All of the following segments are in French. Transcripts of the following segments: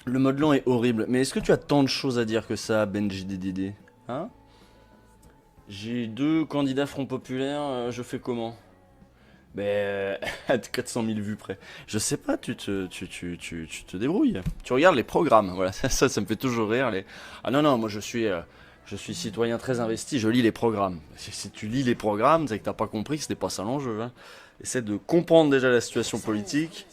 Le mode lent est horrible. Mais est-ce que tu as tant de choses à dire que ça, Benji DDD? Hein? J'ai deux candidats Front Populaire, je fais comment? Ben, à 400 000 vues près. Je sais pas, tu te débrouilles. Tu regardes les programmes, voilà, ça me fait toujours rire. Ah non, non, moi je suis citoyen très investi, je lis les programmes. Si tu lis les programmes, c'est que t'as pas compris que c'était pas ça l'enjeu. Hein. Essaie de comprendre déjà la situation politique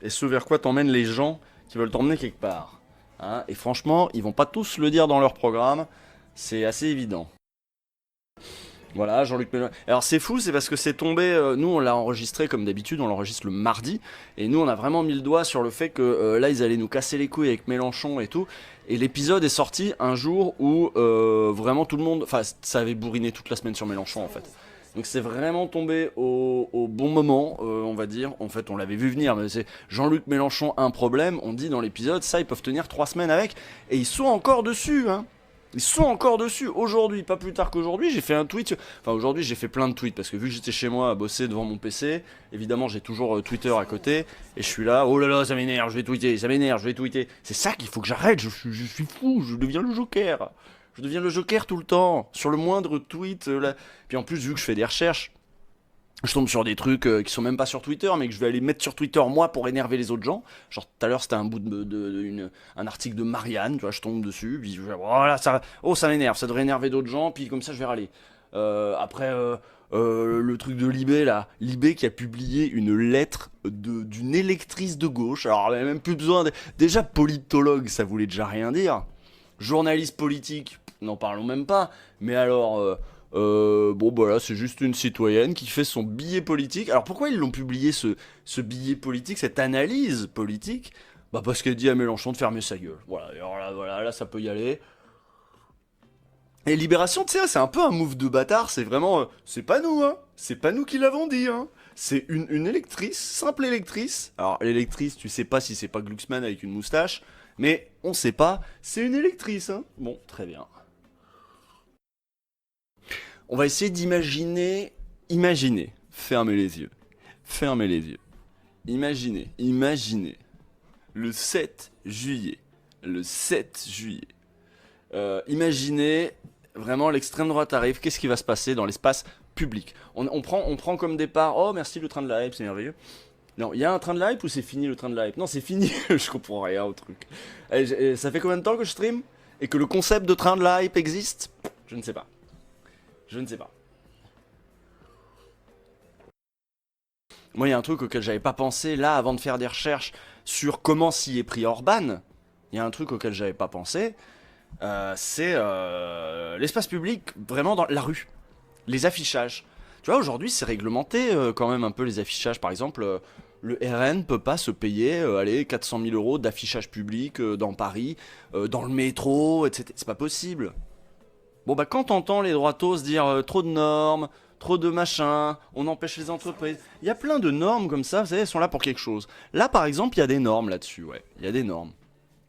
et ce vers quoi t'emmènent les gens qui veulent t'emmener quelque part. Hein. Et franchement, ils vont pas tous le dire dans leur programme, c'est assez évident. Voilà, Jean-Luc Mélenchon. Alors c'est fou, c'est parce que c'est tombé. Nous, on l'a enregistré comme d'habitude, on l'enregistre le mardi. Et nous, on a vraiment mis le doigt sur le fait que là, ils allaient nous casser les couilles avec Mélenchon et tout. Et l'épisode est sorti un jour où vraiment tout le monde. Enfin, ça avait bourriné toute la semaine sur Mélenchon en fait. Donc c'est vraiment tombé au bon moment, on va dire. En fait, on l'avait vu venir, mais c'est Jean-Luc Mélenchon un problème. On dit dans l'épisode, ça, ils peuvent tenir 3 semaines avec. Et ils sont encore dessus, hein. Ils sont encore dessus aujourd'hui, pas plus tard qu'aujourd'hui. J'ai fait un tweet. Enfin, aujourd'hui, j'ai fait plein de tweets parce que vu que j'étais chez moi à bosser devant mon PC, évidemment, j'ai toujours Twitter à côté et je suis là. Oh là là, ça m'énerve, je vais tweeter, ça m'énerve, je vais tweeter. C'est ça qu'il faut que j'arrête. Je suis fou, je deviens le Joker. Je deviens le Joker tout le temps sur le moindre tweet. Là. Puis en plus, vu que je fais des recherches, je tombe sur des trucs qui sont même pas sur Twitter, mais que je vais aller mettre sur Twitter moi pour énerver les autres gens. Genre tout à l'heure c'était un bout un article de Marianne, tu vois, je tombe dessus, puis voilà, ça m'énerve, ça devrait énerver d'autres gens, puis comme ça je vais râler. Après le truc de Libé là, Libé qui a publié une lettre d'une électrice de gauche. Alors elle avait même plus besoin déjà politologue, ça voulait déjà rien dire. Journaliste politique, n'en parlons même pas. Mais alors, bon voilà, c'est juste une citoyenne qui fait son billet politique. Alors pourquoi ils l'ont publié ce billet politique, cette analyse politique? Bah parce qu'elle dit à Mélenchon de fermer sa gueule. Voilà, et alors là, voilà, là ça peut y aller. Et Libération, tu sais, c'est un peu un move de bâtard, c'est vraiment... c'est pas nous, hein. C'est pas nous qui l'avons dit, hein. C'est une électrice, simple électrice. Alors l'électrice, tu sais pas si c'est pas Glucksmann avec une moustache, mais on sait pas, c'est une électrice, hein. Bon, très bien. On va essayer d'imaginer... Imaginez. Fermez les yeux. Fermez les yeux. Imaginez. Le 7 juillet. Le 7 juillet. Imaginez vraiment l'extrême droite arrive. Qu'est-ce qui va se passer dans l'espace public? On prend comme départ. Oh, merci le train de la hype, c'est merveilleux. Non, il y a un train de la hype ou c'est fini le train de la hype? Non, c'est fini. Je comprends rien au truc. Ça fait combien de temps que je stream? Et que le concept de train de la hype existe? Je ne sais pas. Je ne sais pas. Moi, il y a un truc auquel j'avais pas pensé là avant de faire des recherches sur comment s'y est pris Orban. Il y a un truc auquel j'avais pas pensé, c'est l'espace public vraiment dans la rue, les affichages. Tu vois, aujourd'hui, c'est réglementé quand même un peu les affichages. Par exemple, le RN peut pas se payer, allez, 400 000 euros d'affichage public dans Paris, dans le métro, etc. C'est pas possible. Bon bah quand t'entends les droitos dire trop de normes, trop de machins, on empêche les entreprises, il y a plein de normes comme ça, vous savez, elles sont là pour quelque chose. Là par exemple, il y a des normes là-dessus, ouais, il y a des normes.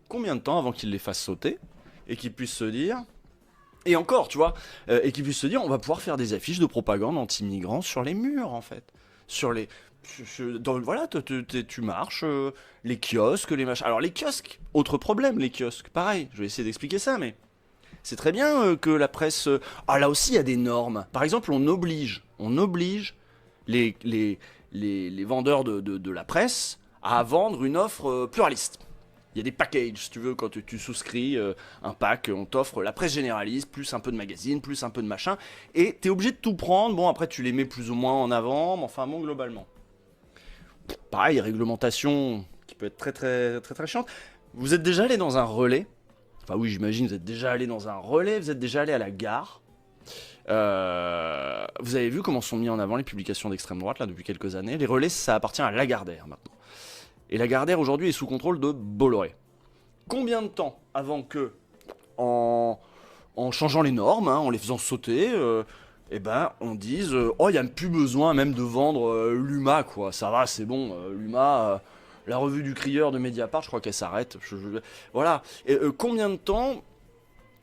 Combien de temps avant qu'ils les fassent sauter et qu'ils puissent se dire, et encore, tu vois, et qu'ils puissent se dire, on va pouvoir faire des affiches de propagande anti-migrants sur les murs en fait, sur les, voilà, tu marches, les kiosques, les machins. Alors les kiosques, autre problème, les kiosques, pareil, je vais essayer d'expliquer ça, mais c'est très bien que la presse. Ah, là aussi, il y a des normes. Par exemple, on oblige les vendeurs de la presse à vendre une offre pluraliste. Il y a des packages, si tu veux, quand tu souscris un pack, on t'offre la presse généraliste, plus un peu de magazine, plus un peu de machin, et t'es obligé de tout prendre. Bon, après, tu les mets plus ou moins en avant, mais enfin, bon, globalement. Pareil, réglementation qui peut être très, très, très, très chiante. Vous êtes déjà allé dans un relais? Enfin oui, j'imagine, vous êtes déjà allé dans un relais, vous êtes déjà allé à la gare. Vous avez vu comment sont mis en avant les publications d'extrême droite là depuis quelques années. Les relais, ça appartient à Lagardère maintenant. Et Lagardère aujourd'hui est sous contrôle de Bolloré. Combien de temps avant que, en changeant les normes, hein, en les faisant sauter, eh ben, on dise oh, il n'y a plus besoin même de vendre l'UMA, quoi. Ça va, c'est bon, l'UMA. La revue du crieur de Mediapart, je crois qu'elle s'arrête. Voilà. Et combien de temps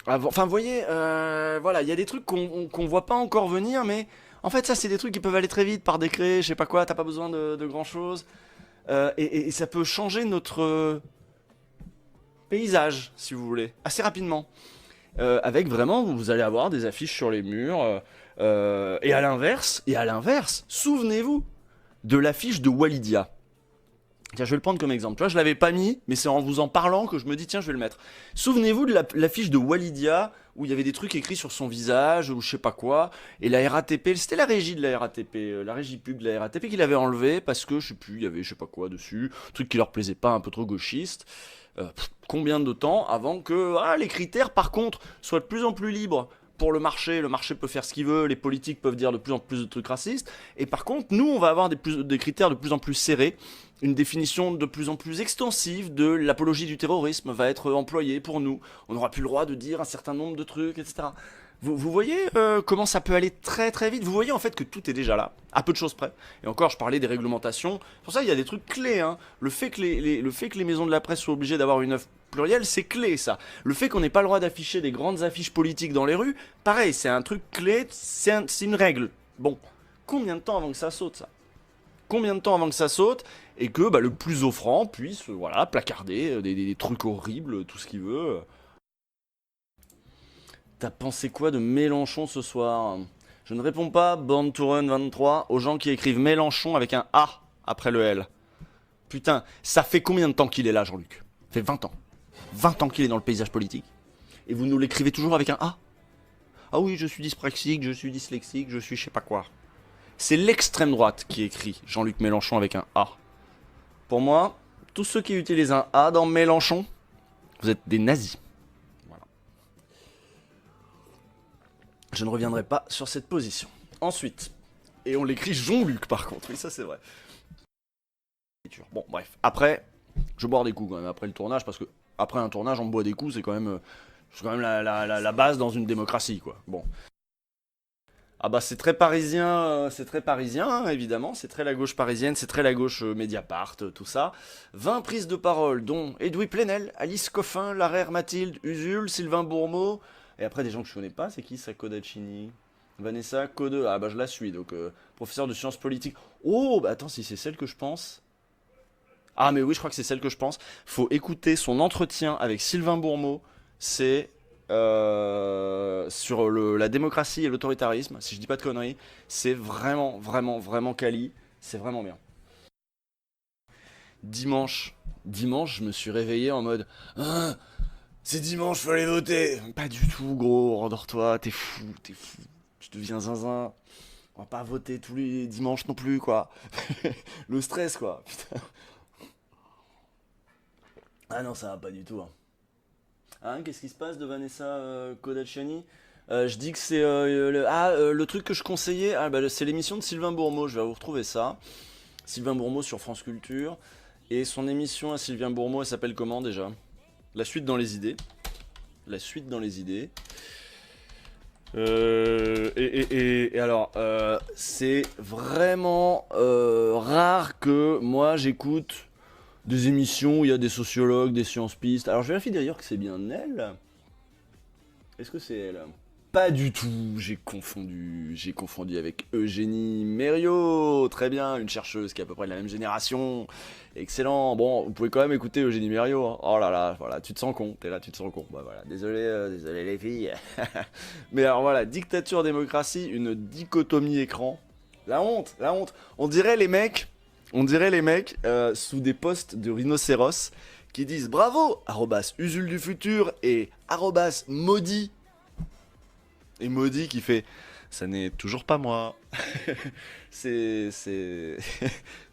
avant... Enfin, vous voyez, voilà, il y a des trucs qu'on voit pas encore venir, mais en fait, ça, c'est des trucs qui peuvent aller très vite par décret, je sais pas quoi, t'as pas besoin de grand chose. Et ça peut changer notre. paysage, si vous voulez, assez rapidement. Avec vraiment, vous allez avoir des affiches sur les murs. Et à l'inverse, souvenez-vous de l'affiche de Walidia. Tiens, je vais le prendre comme exemple. Tu vois, je l'avais pas mis, mais c'est en vous en parlant que je me dis, tiens, je vais le mettre. Souvenez-vous de l'affiche de Walidia, où il y avait des trucs écrits sur son visage, ou je sais pas quoi, et la RATP, c'était la régie de la RATP, la régie pub de la RATP qui l'avait enlevé, parce que, je sais plus, il y avait je sais pas quoi dessus, truc qui leur plaisait pas, un peu trop gauchiste. Combien de temps avant que les critères, par contre, soient de plus en plus libres pour le marché peut faire ce qu'il veut, les politiques peuvent dire de plus en plus de trucs racistes, et par contre, nous, on va avoir des critères de plus en plus serrés, une définition de plus en plus extensive de l'apologie du terrorisme va être employée pour nous, on n'aura plus le droit de dire un certain nombre de trucs, etc. Vous voyez comment ça peut aller très très vite. Vous voyez en fait que tout est déjà là, à peu de choses près. Et encore, je parlais des réglementations. Pour ça, il y a des trucs clés. Hein. Le fait que les maisons de la presse soient obligées d'avoir une œuvre plurielle, c'est clé ça. Le fait qu'on n'ait pas le droit d'afficher des grandes affiches politiques dans les rues, pareil, c'est un truc clé, c'est une règle. Bon, combien de temps avant que ça saute ça? Combien de temps avant que ça saute et que le plus offrant puisse placarder des trucs horribles, tout ce qu'il veut. T'as pensé quoi de Mélenchon ce soir? Je ne réponds pas, Born to Run 23, aux gens qui écrivent Mélenchon avec un A après le L. Putain, ça fait combien de temps qu'il est là, Jean-Luc? Ça fait 20 ans. 20 ans qu'il est dans le paysage politique. Et vous nous l'écrivez toujours avec un A? Ah oui, je suis dyspraxique, je suis dyslexique, je suis je sais pas quoi. C'est l'extrême droite qui écrit Jean-Luc Mélenchon avec un A. Pour moi, tous ceux qui utilisent un A dans Mélenchon, vous êtes des nazis. Je ne reviendrai pas sur cette position. Ensuite, et on l'écrit Jean-Luc par contre, oui ça c'est vrai. Bon bref, après, je bois des coups quand même après le tournage, parce que après un tournage on boit des coups, c'est quand même la base dans une démocratie quoi. Bon. Ah bah c'est très parisien, hein, évidemment, c'est très la gauche parisienne, c'est très la gauche Mediapart, tout ça. 20 prises de parole, dont Edoui Plenel, Alice Coffin, Larère Mathilde, Usul, Sylvain Bourmeau, et après des gens que je connais pas, c'est qui ça, Codacini, Vanessa Code, ah bah je la suis, donc professeur de sciences politiques. Oh, bah attends, si c'est celle que je pense. Ah mais oui, je crois que c'est celle que je pense. Faut écouter son entretien avec Sylvain Bourmeau, c'est sur la démocratie et l'autoritarisme, si je dis pas de conneries, c'est vraiment, vraiment, vraiment quali, c'est vraiment bien. Dimanche, je me suis réveillé en mode ah, c'est dimanche, faut aller voter. Pas du tout, gros, endors-toi, t'es fou, tu deviens zinzin. On va pas voter tous les dimanches non plus, quoi. Le stress, quoi, putain. Ah non, ça va pas du tout, hein. Hein, qu'est-ce qui se passe de Vanessa Kodachani? Je dis que c'est le truc que je conseillais. Ah, bah, c'est l'émission de Sylvain Bourmeau. Je vais vous retrouver ça. Sylvain Bourmeau sur France Culture. Et son émission à Sylvain Bourmeau, elle s'appelle comment déjà? La suite dans les idées. La suite dans les idées. Et alors, c'est vraiment rare que moi j'écoute des émissions où il y a des sociologues, des sciences pistes. Alors je vérifie d'ailleurs que c'est bien elle. Est-ce que c'est elle? Pas du tout, j'ai confondu avec Eugénie Mériot. Très bien, une chercheuse qui est à peu près de la même génération. Excellent. Bon, vous pouvez quand même écouter Eugénie Mériot. Hein. Oh là là, voilà, tu te sens con. T'es là, tu te sens con. Bah voilà, désolé les filles. Mais alors voilà, dictature, démocratie, une dichotomie écran. La honte, la honte. On dirait les mecs sous des posts de rhinocéros qui disent bravo, arrobas Usul du futur et arrobas maudit. Et maudit qui fait ça n'est toujours pas moi. c'est.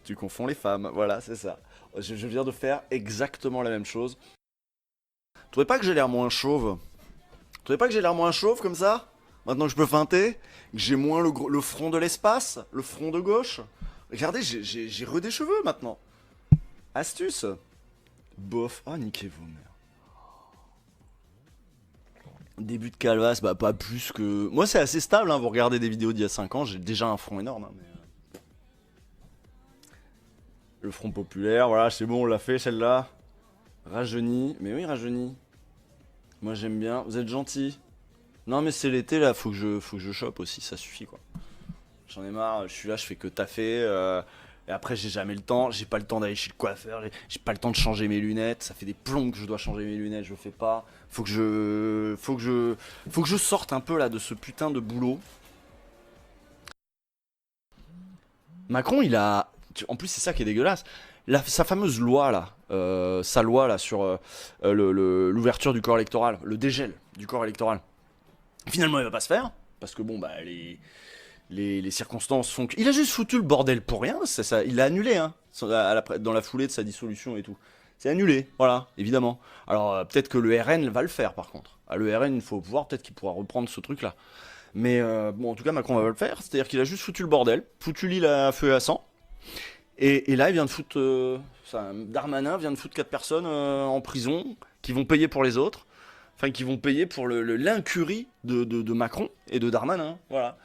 Tu confonds les femmes, voilà, c'est ça. Je viens de faire exactement la même chose. Tu trouvez pas que j'ai l'air moins chauve? Tu trouvez pas que j'ai l'air moins chauve comme ça? Maintenant que je peux feinter? Que j'ai moins le front de l'espace? Le front de gauche? Regardez, j'ai des cheveux maintenant. Astuce. Bof. Ah, niquez-vous, merde. Début de calvasse, bah pas plus que... Moi c'est assez stable, hein. Vous regardez des vidéos d'il y a 5 ans, j'ai déjà un front énorme. Hein, mais... Le front populaire, voilà, c'est bon, on l'a fait celle-là. Rajeuni, mais oui rajeuni. Moi j'aime bien, vous êtes gentil. Non mais c'est l'été là, faut que je chope aussi, ça suffit quoi. J'en ai marre, je suis là, je fais que taffer. Et après, j'ai pas le temps d'aller chez le coiffeur, j'ai pas le temps de changer mes lunettes. Ça fait des plombs que je dois changer mes lunettes, je fais pas. Faut que je sorte un peu là de ce putain de boulot. Macron, il a. En plus, c'est ça qui est dégueulasse. Sa fameuse loi là, sa loi là sur l'ouverture du corps électoral, le dégel du corps électoral. Finalement, il va pas se faire parce que bon, bah les circonstances font que. Il a juste foutu le bordel pour rien. Ça, il l'a annulé, hein, dans la foulée de sa dissolution et tout. C'est annulé, voilà, évidemment. Alors peut-être que le RN va le faire par contre. À le RN, il faut pouvoir, peut-être qu'il pourra reprendre ce truc-là. Mais bon, en tout cas, Macron va le faire. C'est-à-dire qu'il a juste foutu le bordel, foutu l'île à feu et à sang. Et là, il vient de foutre. Darmanin vient de foutre 4 personnes en prison qui vont payer pour les autres. Enfin, qui vont payer pour l'incurie de Macron et de Darmanin. Voilà.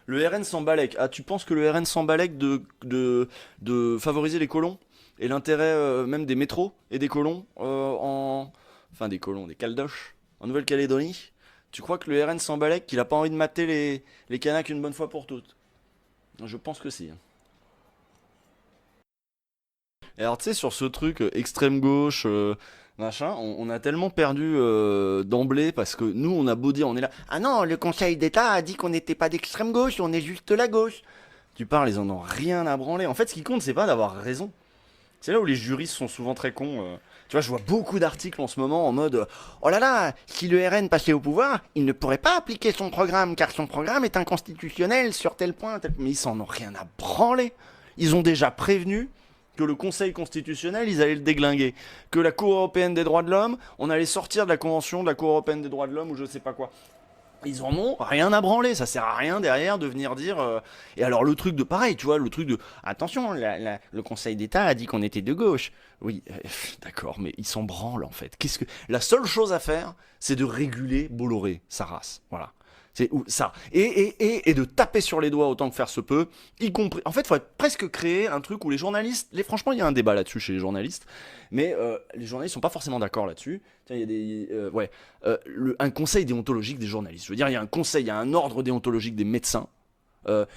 Le RN s'en balèque. Ah, tu penses que le RN s'en balèque de favoriser les colons et l'intérêt même des métros et des colons Enfin, des colons, des caldoches en Nouvelle-Calédonie. Tu crois que le RN s'en balèque, qu'il a pas envie de mater les Kanaks une bonne fois pour toutes? Je pense que si. Et alors, tu sais, sur ce truc extrême gauche, machin, on a tellement perdu d'emblée parce que nous, on a beau dire, on est là. Ah non, le Conseil d'État a dit qu'on n'était pas d'extrême gauche, on est juste la gauche. Tu parles, ils en ont rien à branler. En fait, ce qui compte, c'est pas d'avoir raison. C'est là où les juristes sont souvent très cons. Tu vois, je vois beaucoup d'articles en ce moment en mode oh là là, si le RN passait au pouvoir, il ne pourrait pas appliquer son programme car son programme est inconstitutionnel sur tel point, tel... Mais ils s'en ont rien à branler. Ils ont déjà prévenu que le Conseil constitutionnel, ils allaient le déglinguer. Que la Cour européenne des droits de l'homme, on allait sortir de la convention de la Cour européenne des droits de l'homme ou je sais pas quoi. Ils en ont rien à branler, ça sert à rien derrière de venir dire. Et alors le truc de pareil, tu vois, le truc de attention, le Conseil d'État a dit qu'on était de gauche. Oui, d'accord, mais ils s'en branlent en fait. Qu'est-ce que la seule chose à faire, c'est de réguler Bolloré, sa race, voilà. C'est ça. Et de taper sur les doigts autant que faire se peut, y compris. En fait, il faudrait presque créer un truc où les journalistes. Franchement, il y a un débat là-dessus chez les journalistes, mais les journalistes sont pas forcément d'accord là-dessus. Tiens, il y a des. Ouais. Un conseil déontologique des journalistes. Je veux dire, il y a un conseil, il y a un ordre déontologique des médecins.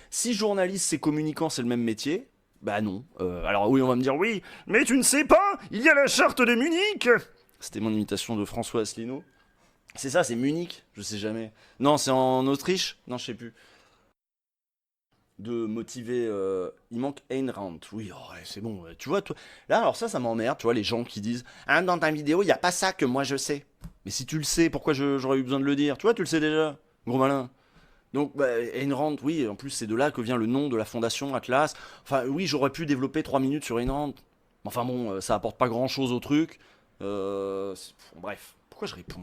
Si journaliste, c'est communicant, c'est le même métier. Bah non. Alors oui, on va me dire oui, mais tu ne sais pas, il y a la charte de Munich. C'était mon imitation de François Asselineau. C'est ça, c'est Munich, je sais jamais. Non, c'est en Autriche. Non, je sais plus. De motiver. Il manque Ayn Rand. Oui, oh, ouais, c'est bon. Tu vois, toi. Là, alors ça m'emmerde, tu vois, les gens qui disent ah, dans ta vidéo, il n'y a pas ça que moi je sais. Mais si tu le sais, pourquoi j'aurais eu besoin de le dire? Tu vois, tu le sais déjà, gros malin. Donc, bah, Ayn Rand, oui, en plus, c'est de là que vient le nom de la fondation Atlas. Enfin, oui, j'aurais pu développer 3 minutes sur Ayn Rand. Enfin bon, ça apporte pas grand chose au truc. Bon, bref. Pourquoi je réponds?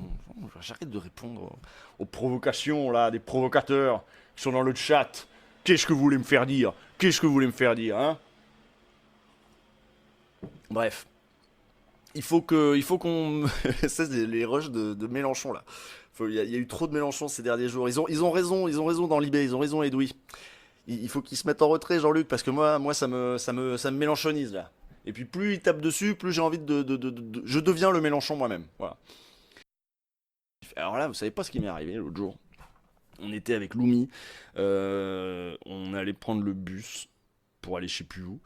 J'arrête de répondre aux provocations, là, des provocateurs qui sont dans le chat. Qu'est-ce que vous voulez me faire dire? Qu'est-ce que vous voulez me faire dire, hein? Bref. Il faut qu'on. C'est les rushs de Mélenchon, là. Il y a eu trop de Mélenchon ces derniers jours. Ils ont raison dans l'IB, ils ont raison, Edoui. Il faut qu'ils se mettent en retrait, Jean-Luc, parce que moi ça me mélenchonise, là. Et puis plus ils tapent dessus, plus j'ai envie je deviens le Mélenchon moi-même. Voilà. Alors là, vous savez pas ce qui m'est arrivé l'autre jour. On était avec Loumi, on allait prendre le bus pour aller je sais plus où.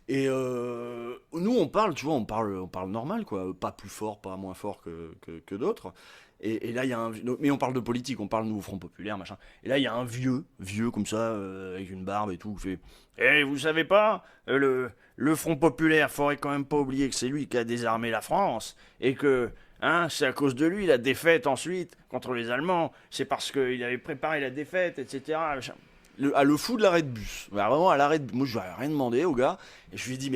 Et nous on parle, tu vois, on parle normal quoi, pas plus fort, pas moins fort que d'autres. Et là il y a un, mais on parle de politique, on parle nous au Front Populaire machin. Et là il y a un vieux comme ça avec une barbe et tout, qui fait, eh vous savez pas, le Front Populaire, faudrait quand même pas oublier que c'est lui qui a désarmé la France et que hein, c'est à cause de lui la défaite ensuite contre les Allemands. C'est parce qu'il avait préparé la défaite, etc. Le fou de l'arrêt de bus. Bah, vraiment à l'arrêt de bus. Moi je lui ai rien demandé au gars. Et je lui ai dit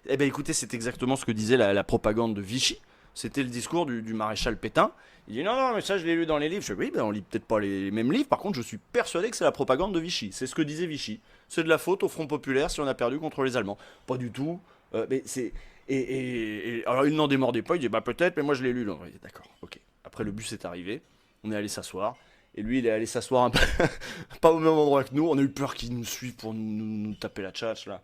eh ben écoutez, c'est exactement ce que disait la propagande de Vichy. C'était le discours du maréchal Pétain. Il dit non, mais ça je l'ai lu dans les livres. Je dis oui, ben on lit peut-être pas les mêmes livres. Par contre, je suis persuadé que c'est la propagande de Vichy. C'est ce que disait Vichy. C'est de la faute au Front Populaire si on a perdu contre les Allemands. Pas du tout. Mais c'est. Alors il n'en démordait pas, il dit bah peut-être, mais moi je l'ai lu. D'accord, ok. Après le bus est arrivé, on est allé s'asseoir. Et lui il est allé s'asseoir un peu pas au même endroit que nous. On a eu peur qu'il nous suive pour nous taper la tchatch là.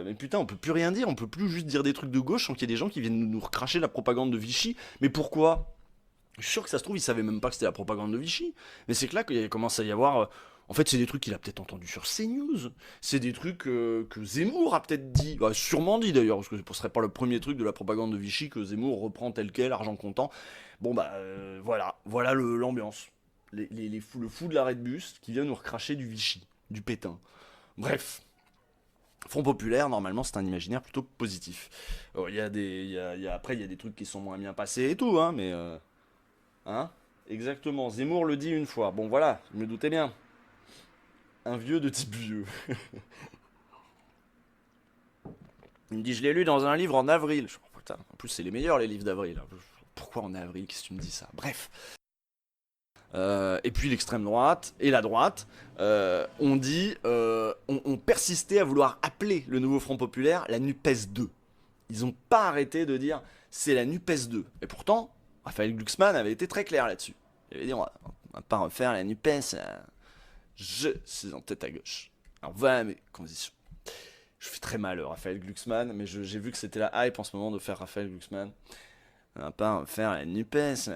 Mais putain, on peut plus rien dire, on peut plus juste dire des trucs de gauche sans qu'il y ait des gens qui viennent nous recracher la propagande de Vichy. Mais pourquoi? Je suis sûr que ça se trouve, ils savaient même pas que c'était la propagande de Vichy. Mais c'est que là qu'il commence à y avoir. En fait, c'est des trucs qu'il a peut-être entendu sur CNews. C'est des trucs que Zemmour a peut-être dit. Bah, sûrement dit d'ailleurs, parce que ce serait pas le premier truc de la propagande de Vichy que Zemmour reprend tel quel, argent comptant. Bon bah voilà l'ambiance. Le fou de l'arrêt de bus qui vient nous recracher du Vichy, du Pétain. Bref. Front populaire, normalement, c'est un imaginaire plutôt positif. Après, il y a des trucs qui sont moins bien passés et tout, hein, mais... hein. Exactement, Zemmour le dit une fois. Bon, voilà, je me doutais bien. Un vieux de type vieux. Il me dit, je l'ai lu dans un livre en avril. Je, oh, putain, en plus, c'est les meilleurs, les livres d'avril. Pourquoi en avril? Qu'est-ce que tu me dis ça? Bref. Et puis l'extrême droite et la droite ont persisté à vouloir appeler le nouveau Front Populaire la NUPES 2. Ils n'ont pas arrêté de dire c'est la NUPES 2. Et pourtant, Raphaël Glucksmann avait été très clair là-dessus. Il avait dit on va pas refaire la NUPES, je suis en tête à gauche. Alors voilà mes conditions. Je fais très mal Raphaël Glucksmann, mais j'ai vu que c'était la hype en ce moment de faire Raphaël Glucksmann. On va pas refaire la NUPES.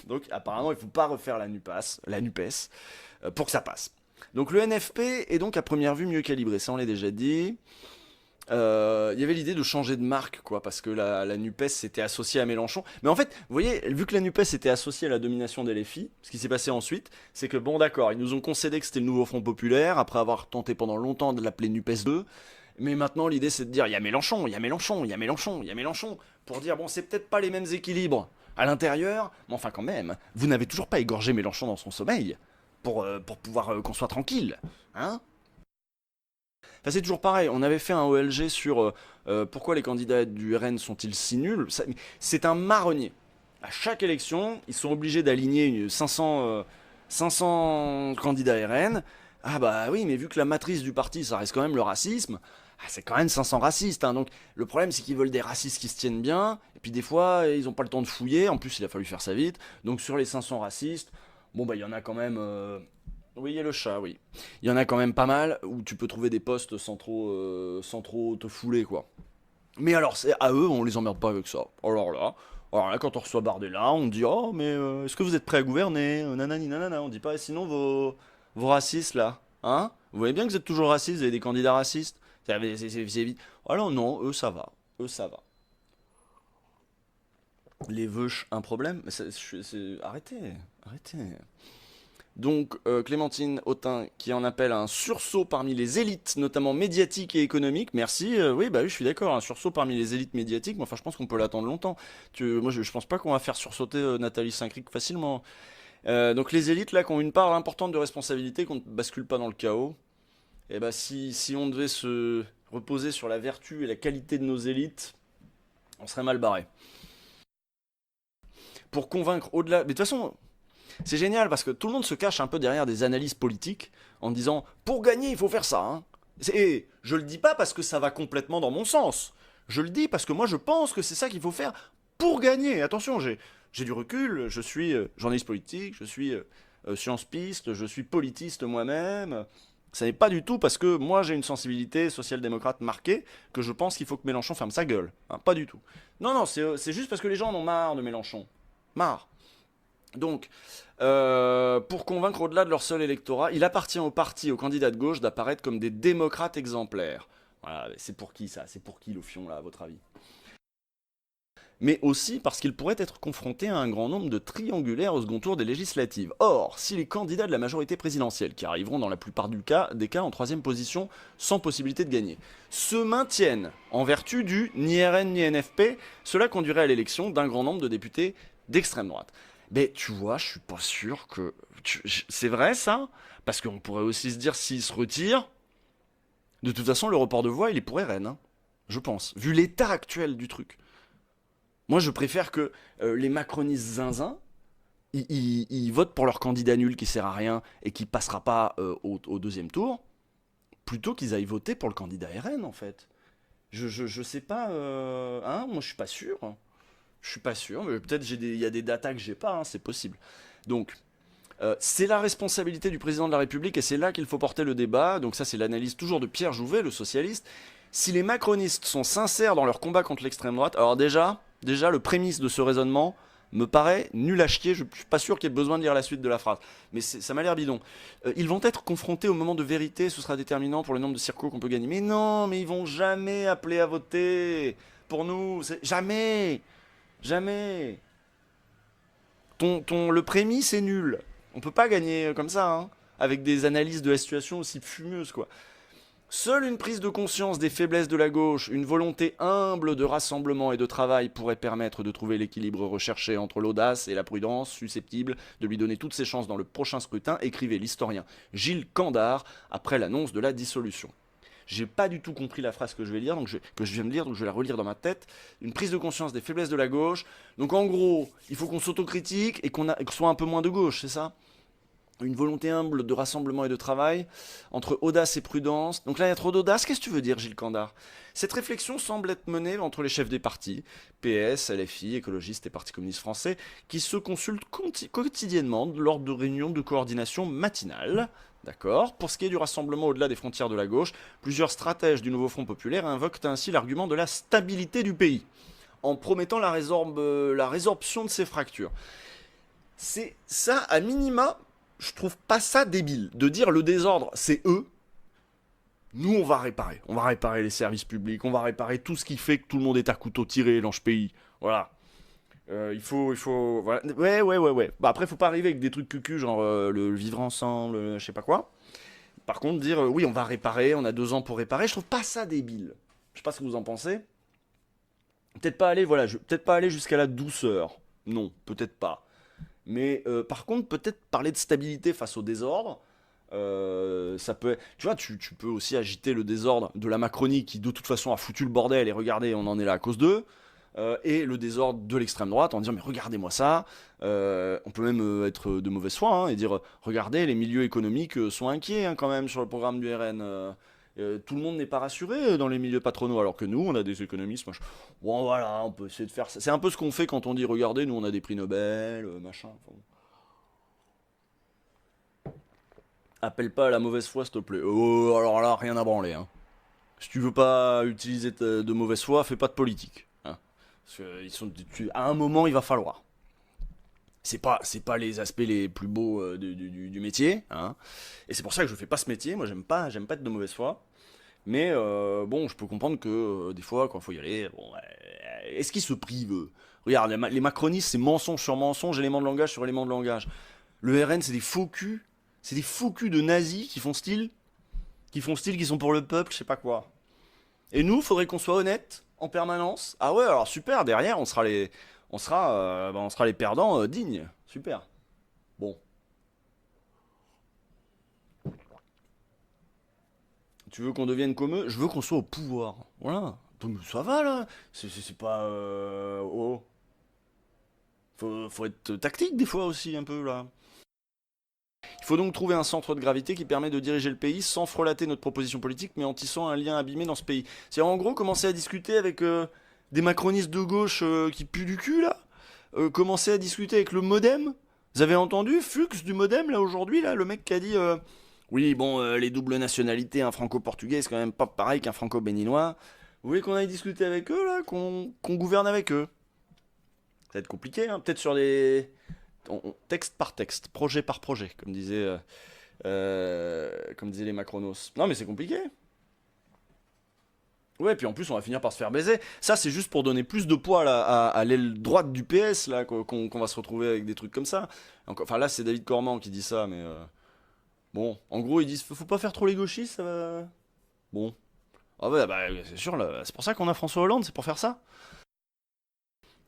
Donc apparemment il faut pas refaire la NUPES pour que ça passe. Donc le NFP est donc à première vue mieux calibré, ça on l'a déjà dit. Il y avait l'idée de changer de marque, quoi, parce que la NUPES s'était associée à Mélenchon. Mais en fait, vous voyez, vu que la NUPES était associée à la domination des LFI, ce qui s'est passé ensuite, c'est que bon d'accord, ils nous ont concédé que c'était le nouveau Front Populaire, après avoir tenté pendant longtemps de l'appeler NUPES 2. Mais maintenant, l'idée, c'est de dire, il y a Mélenchon, il y a Mélenchon, il y a Mélenchon, il y a Mélenchon, pour dire, bon, c'est peut-être pas les mêmes équilibres à l'intérieur, mais enfin quand même, vous n'avez toujours pas égorgé Mélenchon dans son sommeil, pour pouvoir qu'on soit tranquille, hein. Enfin, c'est toujours pareil, on avait fait un OLG sur pourquoi les candidats du RN sont-ils si nuls. C'est un marronnier. À chaque élection, ils sont obligés d'aligner 500 candidats RN. Ah bah oui, mais vu que la matrice du parti, ça reste quand même le racisme, c'est quand même 500 racistes. Hein. Donc le problème, c'est qu'ils veulent des racistes qui se tiennent bien. Et puis des fois, ils n'ont pas le temps de fouiller. En plus, il a fallu faire ça vite. Donc sur les 500 racistes, bon bah il y en a quand même... Oui, il y a le chat, oui. Il y en a quand même pas mal où tu peux trouver des postes sans trop te fouler, quoi. Mais alors, c'est à eux, on les emmerde pas avec ça. Alors là, quand on reçoit Bardella, on dit oh, mais est-ce que vous êtes prêt à gouverner? Nanani, nanana. On dit pas, sinon vos racistes là, hein? Vous voyez bien que vous êtes toujours racistes, vous avez des candidats racistes. C'est vite. Alors non, eux ça va, eux ça va. Les veuches, un problème? Mais arrêtez, arrêtez. Donc Clémentine Autain qui en appelle à un sursaut parmi les élites, notamment médiatiques et économiques. Merci, oui, bah oui, je suis d'accord, un sursaut parmi les élites médiatiques, mais enfin je pense qu'on peut l'attendre longtemps. Moi je pense pas qu'on va faire sursauter Nathalie Saint-Cric facilement. Donc les élites là qui ont une part importante de responsabilité, qu'on ne bascule pas dans le chaos. Et bah si on devait se reposer sur la vertu et la qualité de nos élites, on serait mal barré. Pour convaincre au-delà... Mais de toute façon... C'est génial parce que tout le monde se cache un peu derrière des analyses politiques en disant pour gagner il faut faire ça. Hein. Et je le dis pas parce que ça va complètement dans mon sens. Je le dis parce que moi je pense que c'est ça qu'il faut faire pour gagner. Attention, j'ai du recul, je suis journaliste politique, je suis science-piste, je suis politiste moi-même. Ça n'est pas du tout parce que moi j'ai une sensibilité social-démocrate marquée que je pense qu'il faut que Mélenchon ferme sa gueule. Hein, pas du tout. Non, non, c'est juste parce que les gens en ont marre de Mélenchon. Marre. Donc, pour convaincre au-delà de leur seul électorat, il appartient au parti, aux candidats de gauche, d'apparaître comme des démocrates exemplaires. Voilà, c'est pour qui ça? C'est pour qui le fion là, à votre avis? Mais aussi parce qu'il pourrait être confronté à un grand nombre de triangulaires au second tour des législatives. Or, si les candidats de la majorité présidentielle, qui arriveront dans la plupart des cas en troisième position, sans possibilité de gagner, se maintiennent en vertu du ni RN ni NFP, cela conduirait à l'élection d'un grand nombre de députés d'extrême droite. Mais tu vois, je suis pas sûr que... C'est vrai ça? Parce qu'on pourrait aussi se dire, s'il se retire, de toute façon, le report de voix, il est pour RN, hein, je pense, vu l'état actuel du truc. Moi, je préfère que les macronistes zinzins, ils votent pour leur candidat nul qui sert à rien et qui passera pas au deuxième tour, plutôt qu'ils aillent voter pour le candidat RN, en fait. Je sais pas... hein, moi, je suis pas sûr. Je suis pas sûr, mais peut-être il y a des datas que j'ai pas, hein, c'est possible. Donc, c'est la responsabilité du président de la République et c'est là qu'il faut porter le débat. Donc ça, c'est l'analyse toujours de Pierre Jouvet, le socialiste. Si les macronistes sont sincères dans leur combat contre l'extrême droite, alors déjà le prémisse de ce raisonnement, me paraît nul à chier. Je suis pas sûr qu'il y ait besoin de lire la suite de la phrase. Mais ça m'a l'air bidon. Ils vont être confrontés au moment de vérité, ce sera déterminant pour le nombre de circos qu'on peut gagner. Mais non, mais ils vont jamais appeler à voter pour nous. Jamais. Jamais. Le prémisse c'est nul. On peut pas gagner comme ça, hein, avec des analyses de la situation aussi fumeuses, quoi. Seule une prise de conscience des faiblesses de la gauche, une volonté humble de rassemblement et de travail pourrait permettre de trouver l'équilibre recherché entre l'audace et la prudence, susceptible de lui donner toutes ses chances dans le prochain scrutin, écrivait l'historien Gilles Candard après l'annonce de la dissolution. J'ai pas du tout compris la phrase que je vais lire, que je viens de lire, donc je vais la relire dans ma tête. Une prise de conscience des faiblesses de la gauche. Donc en gros, il faut qu'on s'autocritique et qu'on soit un peu moins de gauche, c'est ça ? Une volonté humble de rassemblement et de travail, entre audace et prudence. Donc là, il y a trop d'audace. Qu'est-ce que tu veux dire, Gilles Candard ? Cette réflexion semble être menée entre les chefs des partis, PS, LFI, écologistes et Parti communiste français, qui se consultent quotidiennement lors de réunions de coordination matinale. D'accord. Pour ce qui est du rassemblement au-delà des frontières de la gauche, plusieurs stratèges du nouveau Front populaire invoquent ainsi l'argument de la stabilité du pays, en promettant la résorption de ces fractures. C'est ça, à minima, je trouve pas ça débile. De dire le désordre, c'est eux. Nous, on va réparer. On va réparer les services publics. On va réparer tout ce qui fait que tout le monde est à couteau tiré dans ce pays. Voilà. Il faut. Voilà. Ouais. Bah après, faut pas arriver avec des trucs cucu, genre le vivre ensemble, je sais pas quoi. Par contre, dire oui, on va réparer, on a 2 ans pour réparer, je trouve pas ça débile. Je sais pas ce que vous en pensez. Peut-être pas aller, voilà, peut-être pas aller jusqu'à la douceur. Non, peut-être pas. Mais par contre, peut-être parler de stabilité face au désordre, ça peut. Tu vois, tu peux aussi agiter le désordre de la Macronie qui de toute façon a foutu le bordel et regardez, on en est là à cause d'eux. Et le désordre de l'extrême droite en disant mais regardez-moi ça. On peut même être de mauvaise foi, hein, et dire regardez, les milieux économiques sont inquiets, hein, quand même sur le programme du RN. Tout le monde n'est pas rassuré dans les milieux patronaux, alors que nous, on a des économistes. Bon, voilà, on peut essayer de faire ça. C'est un peu ce qu'on fait quand on dit regardez, nous, on a des prix Nobel, machin. Enfin, appelle pas à la mauvaise foi, s'il te plaît. Oh, alors là, rien à branler. Hein. Si tu veux pas utiliser de mauvaise foi, fais pas de politique. Hein. Parce que à un moment, il va falloir. C'est pas les aspects les plus beaux du métier, hein. Et c'est pour ça que je fais pas ce métier. Moi, j'aime pas être de mauvaise foi. Mais bon, je peux comprendre que des fois, quand il faut y aller, bon, est-ce qu'ils se privent? Regarde, les macronistes, c'est mensonge sur mensonge, élément de langage sur élément de langage. Le RN, c'est des faux culs de nazis qui sont pour le peuple, je sais pas quoi. Et nous, faudrait qu'on soit honnête en permanence. Ah ouais, alors super, derrière, on sera les perdants dignes. Super. Bon, tu veux qu'on devienne comme eux? Je veux qu'on soit au pouvoir. Voilà. Donc, ça va là. C'est pas. Oh. Faut être tactique des fois aussi, un peu là. Il faut donc trouver un centre de gravité qui permet de diriger le pays sans frelater notre proposition politique, mais en tissant un lien abîmé dans ce pays. C'est en gros commencer à discuter avec des macronistes de gauche qui puent du cul là. Commencer à discuter avec le Modem. Vous avez entendu Fuchs du Modem là aujourd'hui là, le mec qui a dit oui bon les doubles nationalités, un franco-portugais c'est quand même pas pareil qu'un franco-béninois. Vous voulez qu'on aille discuter avec eux là, qu'on gouverne avec eux? Ça va être compliqué, hein, peut-être sur des texte par texte, projet par projet, comme disaient les Macronos. Non mais c'est compliqué. Ouais, puis en plus on va finir par se faire baiser. Ça c'est juste pour donner plus de poids là, à l'aile droite du PS là, qu'on va se retrouver avec des trucs comme ça. Enfin là c'est David Cormand qui dit ça, mais bon, en gros ils disent faut pas faire trop les gauchistes, ça va. Bon, ah ouais bah c'est sûr là, c'est pour ça qu'on a François Hollande, c'est pour faire ça.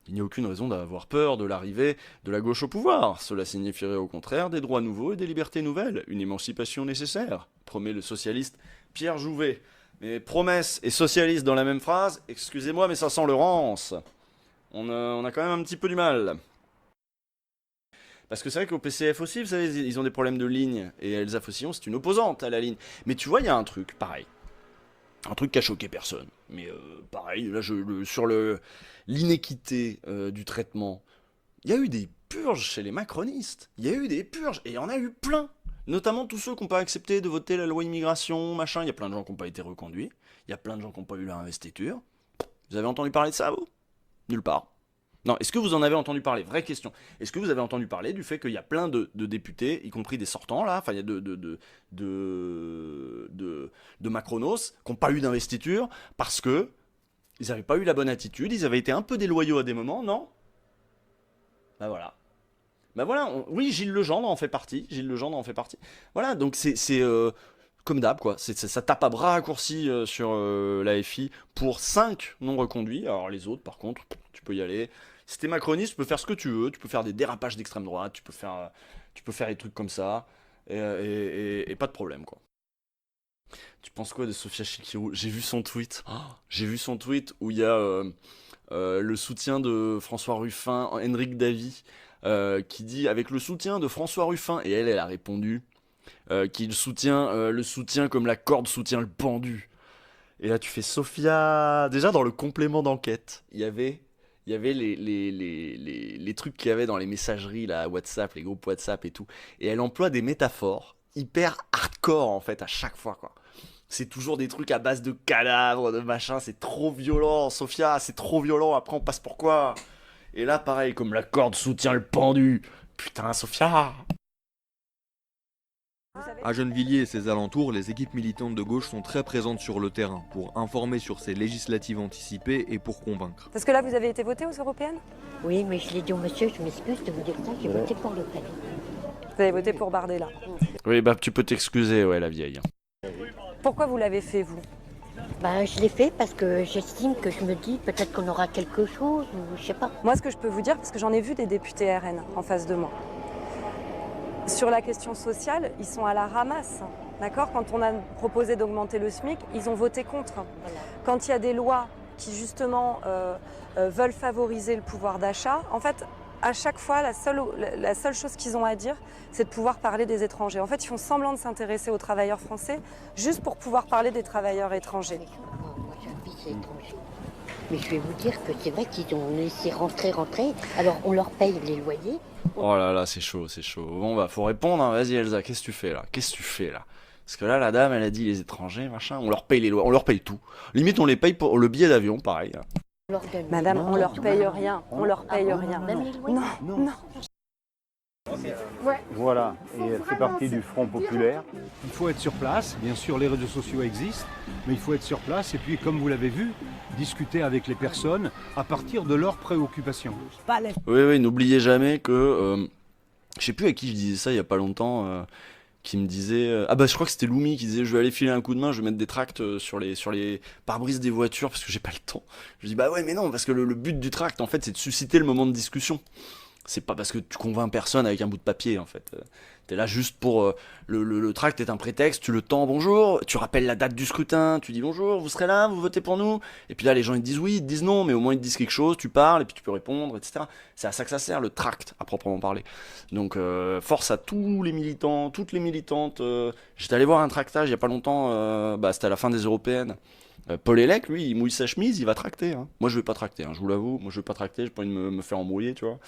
Il n'y a aucune raison d'avoir peur de l'arrivée de la gauche au pouvoir. Cela signifierait au contraire des droits nouveaux et des libertés nouvelles, une émancipation nécessaire, promet le socialiste Pierre Jouvet. Mais promesse et socialiste dans la même phrase, excusez-moi mais ça sent le rance. On a quand même un petit peu du mal. Parce que c'est vrai qu'au PCF aussi, vous savez, ils ont des problèmes de ligne. Et Elsa Fossillon, c'est une opposante à la ligne. Mais tu vois, il y a un truc, pareil. Un truc qui a choqué personne. Mais pareil, là, sur l'inéquité du traitement, il y a eu des purges chez les macronistes. Il y a eu des purges, et il y en a eu plein. Notamment tous ceux qui n'ont pas accepté de voter la loi immigration, machin. Il y a plein de gens qui n'ont pas été reconduits. Il y a plein de gens qui n'ont pas eu leur investiture. Vous avez entendu parler de ça, vous? Nulle part. Non, est-ce que vous en avez entendu parler? Vraie question. Est-ce que vous avez entendu parler du fait qu'il y a plein de députés, y compris des sortants là, enfin il y a de Macronos, qui n'ont pas eu d'investiture parce que ils n'avaient pas eu la bonne attitude, ils avaient été un peu déloyaux à des moments, non? Bah voilà. Bah voilà, oui, Gilles Legendre en fait partie. Gilles Legendre en fait partie. Voilà, donc c'est comme d'hab, quoi. Ça tape à bras raccourcis sur la FI pour 5 non reconduits. Alors les autres, par contre, tu peux y aller. Si t'es macroniste, tu peux faire ce que tu veux. Tu peux faire des dérapages d'extrême droite. Tu peux faire des trucs comme ça. Et pas de problème, quoi. Tu penses quoi de Sofia Chikirou? J'ai vu son tweet. Oh, j'ai vu son tweet où il y a le soutien de François Ruffin, Henrik Davy, qui dit avec le soutien de François Ruffin. Et elle a répondu qu'il soutient le soutien comme la corde soutient le pendu. Et là, tu fais Sophia. Déjà, dans le complément d'enquête, il y avait les trucs qu'il y avait dans les messageries, là, WhatsApp, les groupes WhatsApp et tout. Et elle emploie des métaphores hyper hardcore, en fait, à chaque fois, quoi. C'est toujours des trucs à base de cadavres, de machin. C'est trop violent, Sophia, c'est trop violent. Après, on passe pour quoi? Et là, pareil, comme la corde soutient le pendu. Putain, Sophia. À Gennevilliers et ses alentours, les équipes militantes de gauche sont très présentes sur le terrain pour informer sur ces législatives anticipées et pour convaincre. Parce que là, vous avez été voté aux européennes? Oui, mais je l'ai dit au monsieur, je m'excuse de vous dire ça, j'ai voté pour Le Pen. Vous avez voté pour Bardella. Oui, bah, tu peux t'excuser, ouais, la vieille. Pourquoi vous l'avez fait, vous? Bah, je l'ai fait parce que j'estime que je me dis peut-être qu'on aura quelque chose, ou je sais pas. Moi, ce que je peux vous dire, parce que j'en ai vu des députés RN en face de moi, sur la question sociale, ils sont à la ramasse. D'accord? Quand on a proposé d'augmenter le SMIC, ils ont voté contre. Voilà. Quand il y a des lois qui, justement, veulent favoriser le pouvoir d'achat, en fait, à chaque fois, la seule chose qu'ils ont à dire, c'est de pouvoir parler des étrangers. En fait, ils font semblant de s'intéresser aux travailleurs français juste pour pouvoir parler des travailleurs étrangers. Moi, j'ai un fils étranger. Mais je vais vous dire que c'est vrai qu'ils ont laissé rentrer. Alors, on leur paye les loyers. Oh là là, c'est chaud, c'est chaud. Bon, bah, faut répondre, hein. Vas-y, Elsa, qu'est-ce que tu fais là? Qu'est-ce que tu fais là? Parce que là, la dame, elle a dit les étrangers, machin, on leur paye les lois, on leur paye tout. Limite, on les paye pour le billet d'avion, pareil, hein. On leur donne. Madame, on leur tout. paye rien. On leur paye rien. Même les loyers. Non. Voilà, et elle fait partie du Front Populaire. Il faut être sur place, bien sûr les réseaux sociaux existent, mais il faut être sur place et puis comme vous l'avez vu, discuter avec les personnes à partir de leurs préoccupations. Oui, n'oubliez jamais que... je sais plus à qui je disais ça il y a pas longtemps, qui me disait... ah bah je crois que c'était Loumi qui disait je vais aller filer un coup de main, je vais mettre des tracts sur les pare-brises des voitures parce que j'ai pas le temps. Je dis bah ouais mais non, parce que le but du tract en fait c'est de susciter le moment de discussion. C'est pas parce que tu convaincs personne avec un bout de papier en fait. T'es là juste pour... le tract est un prétexte, tu le tends, bonjour, tu rappelles la date du scrutin, tu dis bonjour, vous serez là, vous votez pour nous. Et puis là les gens ils te disent oui, ils te disent non, mais au moins ils te disent quelque chose, tu parles et puis tu peux répondre, etc. C'est à ça que ça sert le tract à proprement parler. Donc force à tous les militants, toutes les militantes. J'étais allé voir un tractage il y a pas longtemps, c'était à la fin des européennes. Paul Hellec, lui, il mouille sa chemise, il va tracter. Hein. Moi, je vais pas tracter, hein, je vous l'avoue. Moi, je vais pas tracter, j'ai pas envie de me faire embrouiller, tu vois.